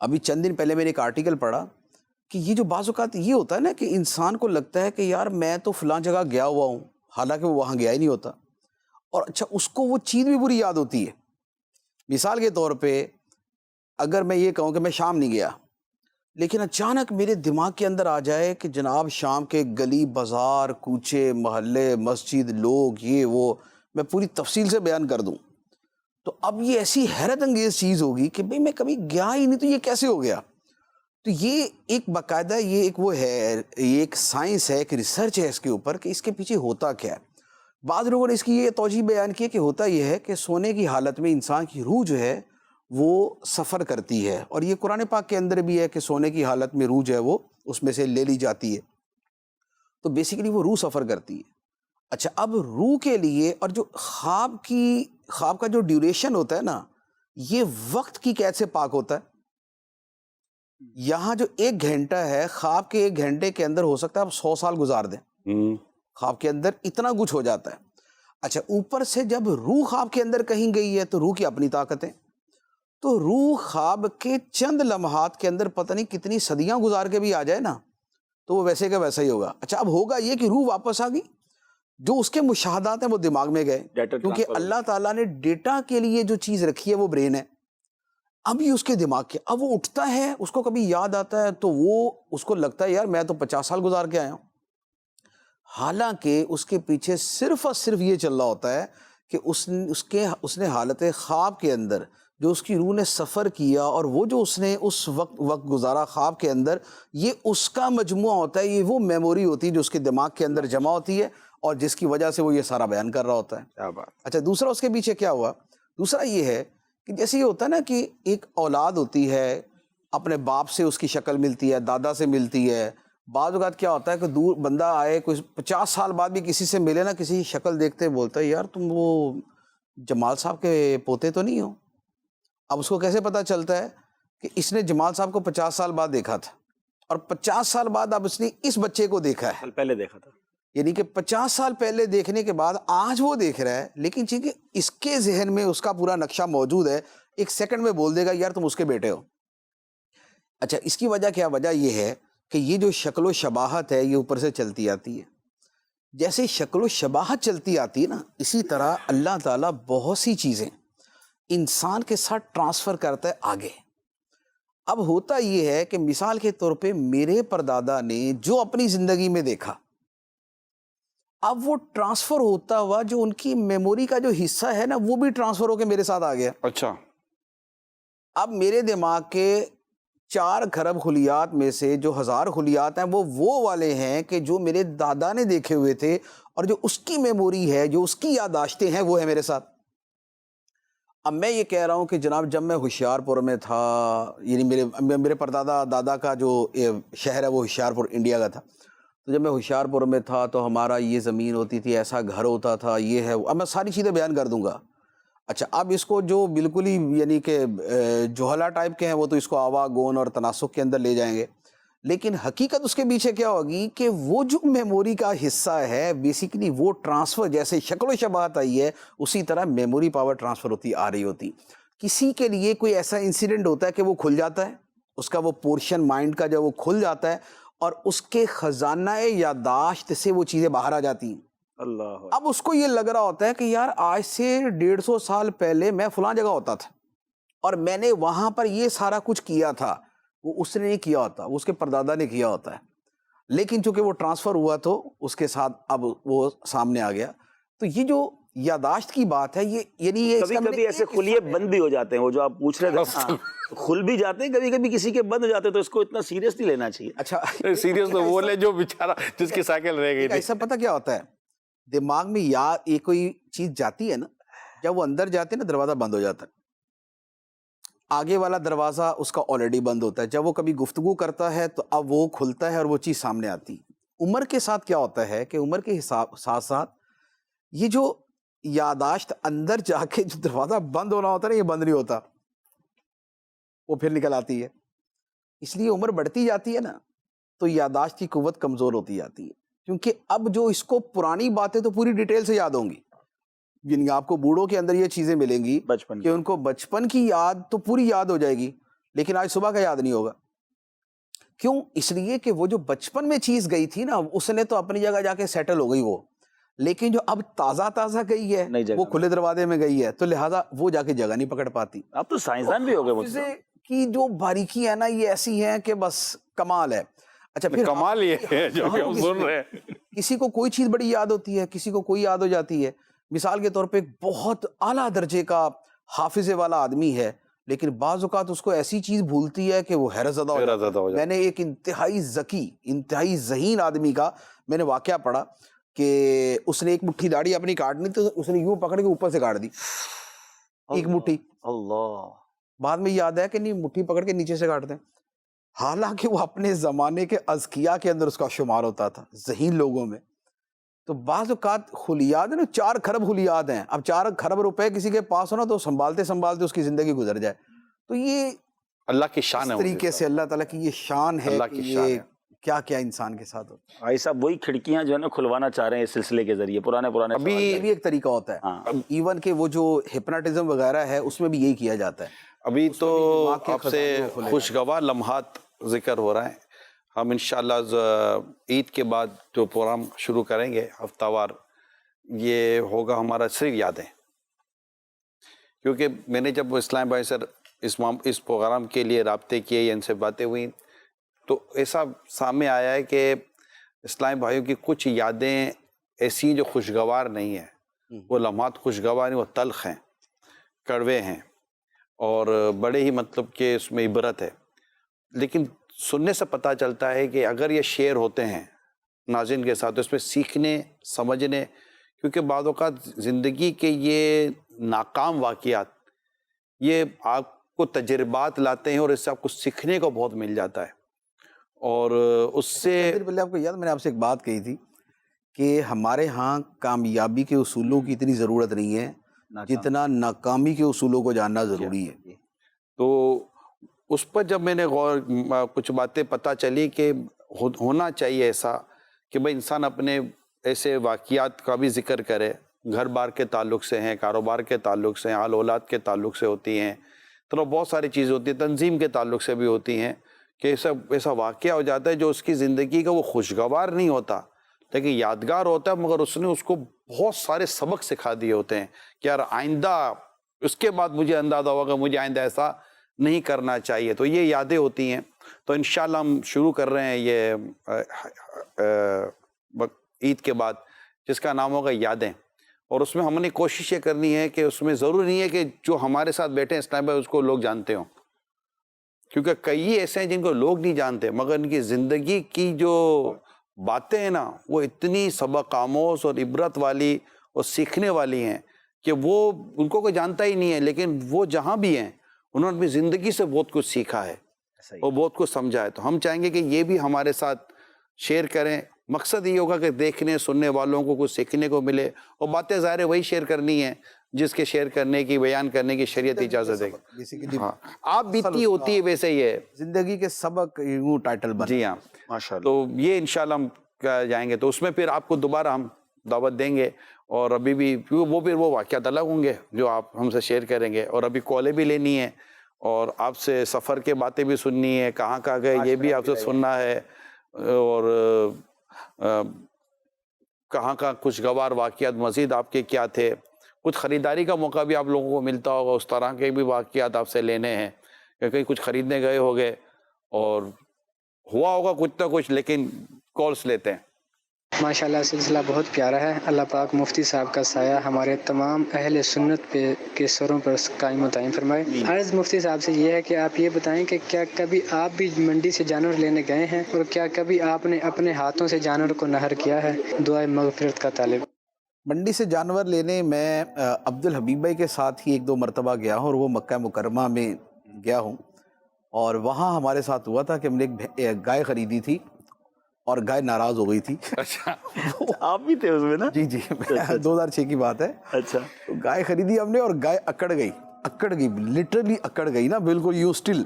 ابھی چند دن پہلے میں نے ایک آرٹیکل پڑھا کہ یہ جو بعض اوقات یہ ہوتا ہے نا کہ انسان کو لگتا ہے کہ یار میں تو فلاں جگہ گیا ہوا ہوں، حالانکہ وہ وہاں گیا ہی نہیں ہوتا، اور اچھا اس کو وہ چیز بھی بری یاد ہوتی ہے۔ مثال کے طور پہ اگر میں یہ کہوں کہ میں شام نہیں گیا، لیکن اچانک میرے دماغ کے اندر آ جائے کہ جناب شام کے گلی بازار، کوچے محلے، مسجد، لوگ، یہ وہ، میں پوری تفصیل سے بیان کر دوں، تو اب یہ ایسی حیرت انگیز چیز ہوگی کہ بھئی میں کبھی گیا ہی نہیں، تو یہ کیسے ہو گیا؟ تو یہ ایک باقاعدہ، یہ ایک وہ ہے، یہ ایک سائنس ہے، ایک ریسرچ ہے اس کے اوپر کہ اس کے پیچھے ہوتا کیا ہے۔ بعض لوگوں نے اس کی یہ توجہ بیان کی کہ ہوتا یہ ہے کہ سونے کی حالت میں انسان کی روح جو ہے وہ سفر کرتی ہے، اور یہ قرآن پاک کے اندر بھی ہے کہ سونے کی حالت میں روح جو ہے وہ اس میں سے لے لی جاتی ہے، تو بیسیکلی وہ روح سفر کرتی ہے۔ اچھا، اب روح کے لیے، اور جو خواب کا جو ڈیوریشن ہوتا ہے نا، یہ وقت کی قید سے پاک ہوتا ہے۔ یہاں جو 1 گھنٹہ ہے، خواب کے 1 گھنٹے کے اندر ہو سکتا ہے آپ 100 سال گزار دیں. خواب کے اندر اتنا کچھ ہو جاتا ہے. اچھا، اوپر سے جب روح خواب کے اندر کہیں گئی ہے تو روح کی اپنی طاقتیں، تو روح خواب کے چند لمحات کے اندر پتہ نہیں کتنی صدیاں گزار کے بھی آ جائے نا تو وہ ویسے کا ویسا ہی ہوگا. اچھا، اب ہوگا یہ کہ روح واپس آ گئی، جو اس کے مشاہدات ہیں وہ دماغ میں گئے، کیونکہ اللہ تعالیٰ نے ڈیٹا کے لیے جو چیز رکھی ہے وہ برین ہے. اب یہ اس کے دماغ کے، اب وہ اٹھتا ہے، اس کو کبھی یاد آتا ہے تو وہ اس کو لگتا ہے یار میں تو 50 سال گزار کے آیا ہوں. حالانکہ اس کے پیچھے صرف اور صرف یہ چل رہا ہوتا ہے کہ اس نے حالت خواب کے اندر جو اس کی روح نے سفر کیا اور وہ جو اس نے اس وقت گزارا خواب کے اندر، یہ اس کا مجموعہ ہوتا ہے. یہ وہ میموری ہوتی ہے جو اس کے دماغ کے اندر جمع ہوتی ہے اور جس کی وجہ سے وہ یہ سارا بیان کر رہا ہوتا ہے.
کیا بات.
اچھا، دوسرا اس کے پیچھے کیا ہوا؟ دوسرا یہ ہے کہ جیسے یہ ہوتا ہے نا کہ ایک اولاد ہوتی ہے، اپنے باپ سے اس کی شکل ملتی ہے، دادا سے ملتی ہے. بعض اوقات کیا ہوتا ہے کہ دور بندہ آئے، کوئی 50 سال بعد بھی کسی سے ملے نا، کسی شکل دیکھتے بولتا ہے یار تم وہ جمال صاحب کے پوتے تو نہیں ہو. اب اس کو کیسے پتہ چلتا ہے کہ اس نے جمال صاحب کو 50 سال بعد دیکھا تھا اور 50 سال بعد اب اس نے اس بچے کو دیکھا ہے،
پہلے دیکھا تھا،
یعنی کہ 50 سال پہلے دیکھنے کے بعد آج وہ دیکھ رہا ہے. لیکن چونکہ اس کے ذہن میں اس کا پورا نقشہ موجود ہے، 1 سیکنڈ میں بول دے گا یار تم اس کے بیٹے ہو. اچھا، اس کی وجہ کیا؟ وجہ یہ ہے کہ یہ جو شکل و شباہت ہے یہ اوپر سے چلتی آتی ہے. جیسے شکل و شباہت چلتی آتی ہے نا، اسی طرح اللہ تعالیٰ بہت سی چیزیں انسان کے ساتھ ٹرانسفر کرتا ہے آگے. اب ہوتا یہ ہے کہ مثال کے طور پہ میرے پردادا نے جو اپنی زندگی میں دیکھا، اب وہ ٹرانسفر ہوتا ہوا جو ان کی میموری کا جو حصہ ہے نا وہ بھی ٹرانسفر ہو کے میرے ساتھ آ گیا.
اچھا،
اب میرے دماغ کے 4 کھرب خلیات میں سے جو 1000 خلیات ہیں وہ والے ہیں کہ جو میرے دادا نے دیکھے ہوئے تھے، اور جو اس کی میموری ہے، جو اس کی یادداشتیں ہیں وہ ہے میرے ساتھ. اب میں یہ کہہ رہا ہوں کہ جناب جب میں ہوشیار پور میں تھا، یعنی میرے پردادا دادا کا جو شہر ہے وہ ہوشیار پور انڈیا کا تھا، تو جب میں ہوشیار پور میں تھا تو ہمارا یہ زمین ہوتی تھی، ایسا گھر ہوتا تھا، یہ ہے. اب میں ساری چیزیں بیان کر دوں گا. اچھا، اب اس کو جو بالکل ہی یعنی کہ جوہلا ٹائپ کے ہیں وہ تو اس کو آوا گون اور تناسق کے اندر لے جائیں گے، لیکن حقیقت اس کے پیچھے کیا ہوگی کہ وہ جو میموری کا حصہ ہے بیسیکلی وہ ٹرانسفر، جیسے شکل و شباہت آئی ہے اسی طرح میموری پاور ٹرانسفر ہوتی آ رہی ہوتی. کسی کے لیے کوئی ایسا انسیڈنٹ ہوتا ہے کہ وہ کھل جاتا ہے، اس کا وہ پورشن مائنڈ کا جو وہ کھل جاتا ہے اور اس کے خزانہ یادداشت سے وہ چیزیں باہر آ جاتی ہیں.
اللہ.
اب اس کو یہ لگ رہا ہوتا ہے کہ یار آج سے 150 سال پہلے میں فلاں جگہ ہوتا تھا اور میں نے وہاں پر یہ سارا کچھ کیا تھا. وہ اس نے نہیں کیا ہوتا، وہ اس کے پردادا نے کیا ہوتا ہے، لیکن چونکہ وہ ٹرانسفر ہوا تو اس کے ساتھ اب وہ سامنے آ گیا. تو یہ جو یادداشت کی بات ہے، یہ یعنی یہ
کبھی کبھی ایسے خلیے بند بھی ہو جاتے ہیں، وہ جو آپ پوچھ رہے تھے کھل بھی جاتے ہیں، کبھی کبھی کسی کے بند ہو جاتے ہیں، تو اس کو اتنا سیریس نہیں لینا چاہیے.
اچھا
سیریس تو وہ لے جو بیچارہ جس کی سائیکل رہ گئی تھی.
ایسا پتہ کیا ہوتا ہے، دماغ میں یاد یہ کوئی چیز جاتی ہے نا، جب وہ اندر جاتی ہے نا دروازہ بند ہو جاتا ہے، آگے والا دروازہ اس کا آلریڈی بند ہوتا ہے. جب وہ کبھی گفتگو کرتا ہے تو اب وہ کھلتا ہے اور وہ چیز سامنے آتی. عمر کے ساتھ کیا ہوتا ہے کہ عمر کے ساتھ ساتھ یہ جو یادداشت اندر جا کے جو دروازہ بند ہونا ہوتا ہے نا، یہ بند نہیں ہوتا، وہ پھر نکل آتی ہے. اس لیے عمر بڑھتی جاتی ہے نا تو یادداشت کی قوت کمزور ہوتی جاتی ہے، کیونکہ اب جو اس کو پرانی باتیں تو پوری ڈیٹیل سے یاد ہوں گی. یعنی آپ کو بوڑھوں کے اندر یہ چیزیں ملیں گی
بچپن
کہ ان کو بچپن کی یاد تو پوری یاد ہو جائے گی، لیکن آج صبح کا یاد نہیں ہوگا. کیوں؟ اس لیے کہ وہ جو بچپن میں چیز گئی تھی نا اس نے تو اپنی جگہ جا کے سیٹل ہو گئی وہ، لیکن جو اب تازہ گئی ہے وہ کھلے دروازے میں گئی ہے، تو لہٰذا وہ جا کے جگہ نہیں پکڑ پاتی.
اب تو سائنسدان بھی ہو گئے مجھ سے
کی جو باریکی ہے نا یہ ایسی ہے کہ بس کمال ہے. اچھا، پھر
کمال یہ ہے جو کہ ہم سن رہے ہیں.
کسی کو کوئی چیز بڑی یاد ہوتی ہے، کسی کو کوئی یاد ہو جاتی ہے. مثال کے طور پہ ایک بہت اعلیٰ درجے کا حافظے والا آدمی ہے، لیکن بعض اوقات اس کو ایسی چیز بھولتی ہے کہ وہ حیرت زدہ ہو جاتا ہے. میں نے ایک انتہائی ذکی، انتہائی ذہین آدمی کا میں نے واقعہ پڑھا کہ اس نے ایک مٹھی داڑھی اپنی کاٹنی تو اس نے یوں پکڑ کے اوپر سے کاٹ دی ایک مٹھی.
اللہ.
بعد میں یاد ہے کہ نہیں مٹھی پکڑ کے نیچے سے کاٹتے ہیں، حالانکہ وہ اپنے زمانے کے اذکیاء کے اندر اس کا شمار ہوتا تھا، ذہین لوگوں میں. تو بعض اوقات خلیات ہیں نا، 4 کھرب خلیات ہیں. اب 4 کھرب روپے کسی کے پاس ہو نا تو سنبھالتے اس کی زندگی گزر جائے. تو یہ
اللہ کی شان ہے
اس طریقے سے اللہ تعالیٰ کی یہ شان ہے
اللہ
کہ
کی شان
یہ
ہے۔
کیا کیا انسان کے ساتھ ہوتا ہے۔
بھائی صاحب وہی کھڑکیاں جو ہے نا کھلوانا چاہ رہے ہیں اس سلسلے کے ذریعے، پرانے
ابھی
یہ بھی ایک طریقہ ہوتا ہے،
ہاں۔
ایون کہ وہ جو ہپناٹزم وغیرہ ہے اس میں بھی یہی کیا جاتا ہے۔
ابھی تو
دماغ کے
آپ سے
خزانے کو کھولے
خوشگوار لمحات ذکر ہو رہا ہے، ہم انشاءاللہ عید کے بعد جو پروگرام شروع کریں گے ہفتہ وار، یہ ہوگا ہمارا صرف یادیں، کیونکہ میں نے جب اسلام بھائی سر اس پروگرام کے لیے رابطے کیے یا ان سے باتیں ہوئیں تو ایسا سامنے آیا ہے کہ اسلام بھائیوں کی کچھ یادیں ایسی جو خوشگوار نہیں ہیں، وہ لمحات خوشگوار ہیں، وہ تلخ ہیں، کڑوے ہیں، اور بڑے ہی مطلب کہ اس میں عبرت ہے، لیکن سننے سے پتہ چلتا ہے کہ اگر یہ شیئر ہوتے ہیں ناظرین کے ساتھ تو اس میں سیکھنے سمجھنے، کیونکہ بعض اوقات زندگی کے یہ ناکام واقعات یہ آپ کو تجربات لاتے ہیں اور اس سے آپ کو سیکھنے کو بہت مل جاتا ہے، اور اس سے
پہلے آپ کو یاد، میں نے آپ سے ایک بات کہی تھی کہ ہمارے ہاں کامیابی کے اصولوں کی اتنی ضرورت نہیں ہے جتنا ناکامی کے اصولوں کو جاننا ضروری ہے۔
تو اس پر جب میں نے کچھ باتیں پتہ چلی کہ ہونا چاہیے ایسا کہ بھئی انسان اپنے ایسے واقعات کا بھی ذکر کرے، گھر بار کے تعلق سے ہیں، کاروبار کے تعلق سے ہیں، آل اولاد کے تعلق سے ہوتی ہیں، تو بہت ساری چیزیں ہوتی ہیں، تنظیم کے تعلق سے بھی ہوتی ہیں، کہ ایسا واقعہ ہو جاتا ہے جو اس کی زندگی کا وہ خوشگوار نہیں ہوتا لیکن یادگار ہوتا ہے، مگر اس نے اس کو بہت سارے سبق سکھا دیے ہوتے ہیں کہ یار آئندہ اس کے بعد مجھے اندازہ ہوگا مجھے آئندہ ایسا نہیں کرنا چاہیے، تو یہ یادیں ہوتی ہیں۔ تو انشاءاللہ ہم شروع کر رہے ہیں یہ عید کے بعد، جس کا نام ہوگا یادیں، اور اس میں ہم نے کوشش یہ کرنی ہے کہ اس میں ضروری نہیں ہے کہ جو ہمارے ساتھ بیٹھے ہیں اسلام بھائی اس کو لوگ جانتے ہوں، کیونکہ کئی ایسے ہیں جن کو لوگ نہیں جانتے، مگر ان کی زندگی کی جو باتیں ہیں نا وہ اتنی سبق آموز اور عبرت والی اور سیکھنے والی ہیں کہ وہ ان کو کوئی جانتا ہی نہیں ہے، لیکن وہ جہاں بھی ہیں انہوں نے اپنی زندگی سے بہت کچھ سیکھا ہے اور بہت کچھ سمجھا ہے۔ تو ہم چاہیں گے کہ یہ بھی ہمارے ساتھ شیئر کریں، مقصد یہ ہوگا کہ دیکھنے سننے والوں کو کچھ سیکھنے کو ملے، اور باتیں ظاہر ہے وہی شیئر کرنی ہے جس کے شیئر کرنے کی بیان کرنے کی شریعت اجازت دے گی۔ ہاں، آپ بیتی ہوتی ہے ویسے ہی ہے
زندگی کے سبق، یوں ٹائٹل بنا۔
جی ہاں
ماشاءاللہ۔
تو یہ انشاءاللہ ہم جائیں گے، تو اس میں پھر آپ کو دوبارہ ہم دعوت دیں گے، اور ابھی بھی وہ پھر وہ واقعات الگ ہوں گے جو آپ ہم سے شیئر کریں گے، اور ابھی کالیں بھی لینی ہے اور آپ سے سفر کے باتیں بھی سننی ہے، کہاں کہاں گئے یہ بھی آپ سے سننا ہے، اور کہاں کہاں خوشگوار واقعات مزید آپ کے کیا تھے، کچھ خریداری کا موقع بھی آپ لوگوں کو ملتا ہوگا، اس طرح کے بھی واقعات آپ سے لینے ہیں کہ کہیں کچھ خریدنے گئے ہوگے اور ہوا ہوگا کچھ نہ کچھ، لیکن کالز لیتے ہیں۔
ماشاءاللہ سلسلہ بہت پیارا ہے۔ اللہ پاک مفتی صاحب کا سایہ ہمارے تمام اہل سنت پہ کے سروں پر قائم و دائم فرمائے۔ عرض مفتی صاحب سے یہ ہے کہ آپ یہ بتائیں کہ کیا کبھی آپ بھی منڈی سے جانور لینے گئے ہیں، اور کیا کبھی آپ نے اپنے ہاتھوں سے جانور کو نہر کیا ہے؟ دعائے مغفرت کا طالب۔
منڈی سے جانور لینے میں عبدالحبیب بھائی کے ساتھ ہی ایک دو مرتبہ گیا ہوں، اور وہ مکہ مکرمہ میں گیا ہوں، اور وہاں ہمارے ساتھ ہوا تھا کہ ہم نے ایک گائے خریدی تھی اور گائے ناراض ہو گئی تھی۔
اچھا آپ بھی تھے اس میں نا؟
جی 2006 کی بات ہے۔
اچھا،
تو گائے خریدی ہم نے اور گائے اکڑ گئی لٹرلی اکڑ گئی نا، بالکل یو اسٹل۔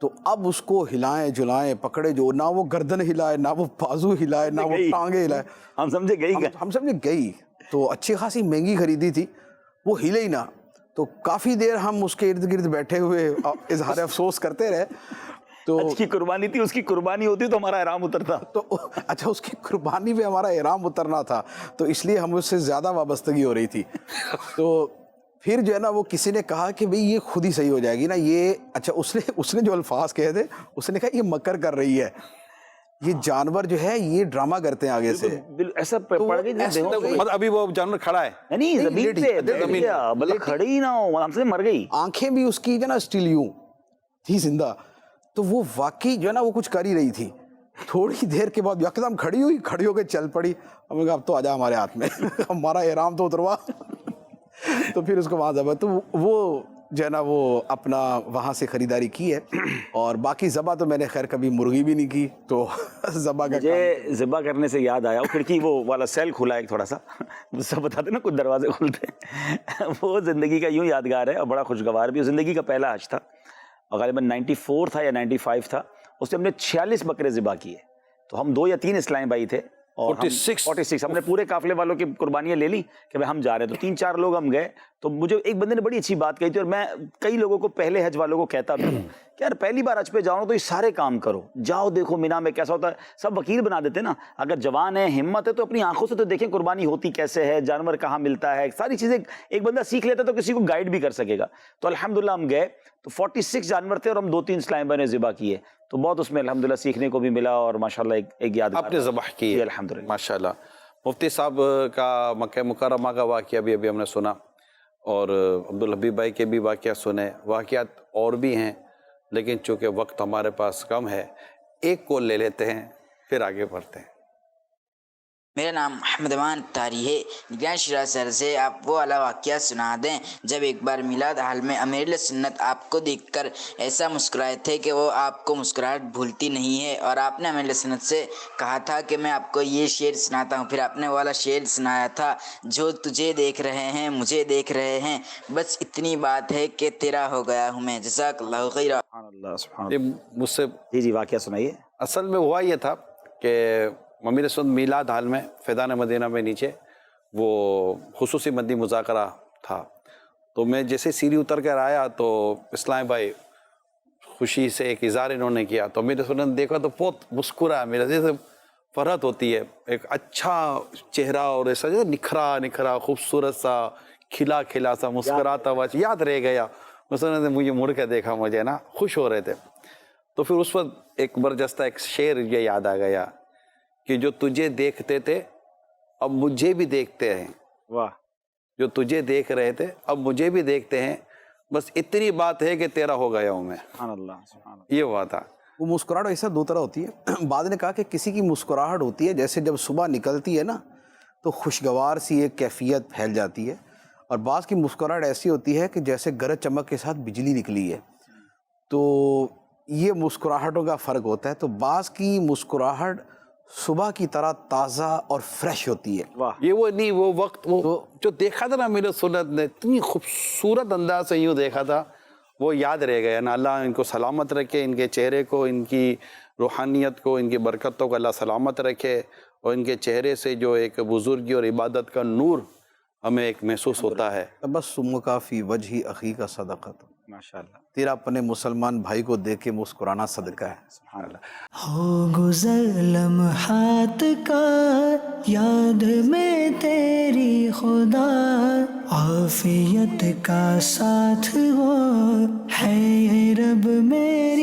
تو اب اس کو ہلائیں جلائیں پکڑے جو، نہ وہ گردن ہلائے، نہ وہ بازو ہلائے، نہ وہ ٹانگیں ہلائے،
ہم سمجھے
گئی۔ تو اچھی خاصی مہنگی خریدی تھی، وہ ہلے ہی نہ۔ تو کافی دیر ہم اس کے ارد گرد بیٹھے ہوئے اظہار افسوس کرتے رہے۔ تو
اس کی قربانی تھی، اس کی قربانی ہوتی تو ہمارا احرام اترتا۔
تو اچھا، اس کی قربانی پہ ہمارا احرام اترنا تھا، تو اس لیے ہم اس سے زیادہ وابستگی ہو رہی تھی۔ تو پھر جو ہے نا وہ کسی نے کہا کہ بھئی یہ خود ہی صحیح ہو جائے گی نا یہ۔ اچھا، اس نے جو الفاظ کہے تھے، اس نے کہا یہ مکر کر رہی ہے، یہ جانور جو ہے یہ ڈرامہ کرتے ہیں آگے سے۔
ایسا پڑ گئی
مطلب ابھی وہ جانور کھڑا ہے،
نہیں زمین پہ بلکہ کھڑی نہ ہو، ہم سے مر گئی۔
آنکھیں بھی اس کی جو ہے نا اسٹل یوں تھی زندہ۔ تو وہ واقعی جو ہے نا وہ کچھ کر ہی رہی تھی۔ تھوڑی دیر کے بعد یکدم کھڑی ہو کے چل پڑی۔ ہم نے کہا اب تو آجا ہمارے ہاتھ میں، ہمارا احرام تو اتروا۔ تو پھر اس کو وہاں ذبح، تو وہ جو ہے نا وہ اپنا وہاں سے خریداری کی ہے، اور باقی ذبح تو میں نے خیر کبھی مرغی بھی نہیں کی، تو ذبح کا
مجھے ذبح کرنے سے یاد آیا، وہ کھڑکی وہ والا سیل کھلا ایک تھوڑا سا، سب بتاتے نا کچھ دروازے کھلتے ہیں، وہ زندگی کا یوں یادگار ہے اور بڑا خوشگوار بھی۔ زندگی کا پہلا حج تھا، اور غالباً 94 تھا یا 95 تھا، اس میں ہم نے 46 بکرے ذبح کیے. تو ہم 2 یا 3 اسلام بھائی تھے اور 46 ہم نے پورے قافلے والوں کی قربانیاں لے لی کہ ہم جا رہے ہیں. تو 3-4 لوگ ہم گئے. تو مجھے ایک بندے نے بڑی اچھی بات کہی تھی، اور میں کئی لوگوں کو پہلے حج والوں کو کہتا بھی ہوں کہ یار پہلی بار حج پہ جاؤ تو یہ سارے کام کرو، جاؤ دیکھو مینا میں کیسا ہوتا ہے. سب وکیل بنا دیتے نا. اگر جوان ہے، ہمت ہے، تو اپنی آنکھوں سے تو دیکھیں قربانی ہوتی کیسے ہے، جانور کہاں ملتا ہے، ساری چیزیں ایک بندہ سیکھ لیتا تو کسی کو گائیڈ بھی کر سکے گا. تو الحمدللہ ہم گئے تو 46 جانور تھے اور ہم 2-3 اسلام بھائی نے ذبح کیے. تو بہت اس میں الحمدللہ سیکھنے کو بھی ملا اور ماشاءاللہ ایک یادگار
آپ نے ذبح کی.
الحمدللہ
ماشاءاللہ. مفتی صاحب کا مکہ مکرمہ کا واقعہ بھی ابھی ہم نے سنا، اور عبدالحبیب بھائی کے بھی واقعات سنے. واقعات اور بھی ہیں لیکن چونکہ وقت ہمارے پاس کم ہے، ایک کال لے لیتے ہیں پھر آگے بڑھتے ہیں.
میرا نام محمد امان تاری ہے. نگران شیراز سر سے آپ وہ والا واقعہ سنا دیں جب ایک بار میلاد حال میں امیر سنت آپ کو دیکھ کر ایسا مسکرائے تھے کہ وہ آپ کو مسکراہٹ بھولتی نہیں ہے، اور آپ نے امیر سنت سے کہا تھا کہ میں آپ کو یہ شعر سناتا ہوں. پھر آپ نے والا شعر سنایا تھا، جو تجھے دیکھ رہے ہیں مجھے دیکھ رہے ہیں، بس اتنی بات ہے کہ تیرا ہو گیا ہوں میں. جزاک اللہ خیرہ.
سبحان اللہ سبحان
یہ
اللہ.
مجھ سے
جی واقعہ سنائیے.
اصل میں ہوا یہ تھا کہ امیر سنت میلاد حال میں فیضان مدینہ میں نیچے وہ خصوصی مدنی مذاکرہ تھا. تو میں جیسے سیڑھی اتر کر آیا تو اسلام بھائی خوشی سے ایک اظہار انہوں نے کیا. تو امیر سنت نے دیکھا تو بہت مسکرا. میرے جیسے فرحت ہوتی ہے، ایک اچھا چہرہ اور ایسا نکھرا خوبصورت سا کھلا کھلا سا مسکراتا ہوا یاد رہ گیا. مسلم نے مجھے مڑ کے دیکھا، مجھے نا خوش ہو رہے تھے. تو پھر اس وقت ایک برجستہ ایک شعر یہ یاد آ گیا کہ جو تجھے دیکھتے تھے اب مجھے بھی دیکھتے ہیں.
واہ.
جو تجھے دیکھ رہے تھے اب مجھے بھی دیکھتے ہیں، بس اتنی بات ہے کہ تیرا ہو گیا ہوں میں.
سبحان اللہ سبحان اللہ.
یہ ہوا تھا.
وہ مسکراہٹ ایسا 2 طرح ہوتی ہے. بعد نے کہا کہ کسی کی مسکراہٹ ہوتی ہے جیسے جب صبح نکلتی ہے نا تو خوشگوار سی ایک کیفیت پھیل جاتی ہے، اور بعض کی مسکراہٹ ایسی ہوتی ہے کہ جیسے گرج چمک کے ساتھ بجلی نکلی ہے. تو یہ مسکراہٹوں کا فرق ہوتا ہے. تو بعض کی مسکراہٹ صبح کی طرح تازہ اور فریش ہوتی ہے.
یہ وہ نہیں، وہ وقت وہ جو دیکھا تھا نا میرے سنت نے اتنی خوبصورت انداز سے یوں دیکھا تھا، وہ یاد رہ گیا نا. اللہ ان کو سلامت رکھے، ان کے چہرے کو، ان کی روحانیت کو، ان کی برکتوں کو اللہ سلامت رکھے، اور ان کے چہرے سے جو ایک بزرگی اور عبادت کا نور ہمیں ایک محسوس ہوتا ہے.
تبسم کا فی وجہ اخی کا صدقۃ.
ماشاءاللہ.
تیرا اپنے مسلمان بھائی کو دیکھ کے مسکرانا صدقہ ہے.
سبحان اللہ.
ہو گزر لمحات کا یاد میں تیری خدا، عافیت کا ساتھ وہ ہے رب میں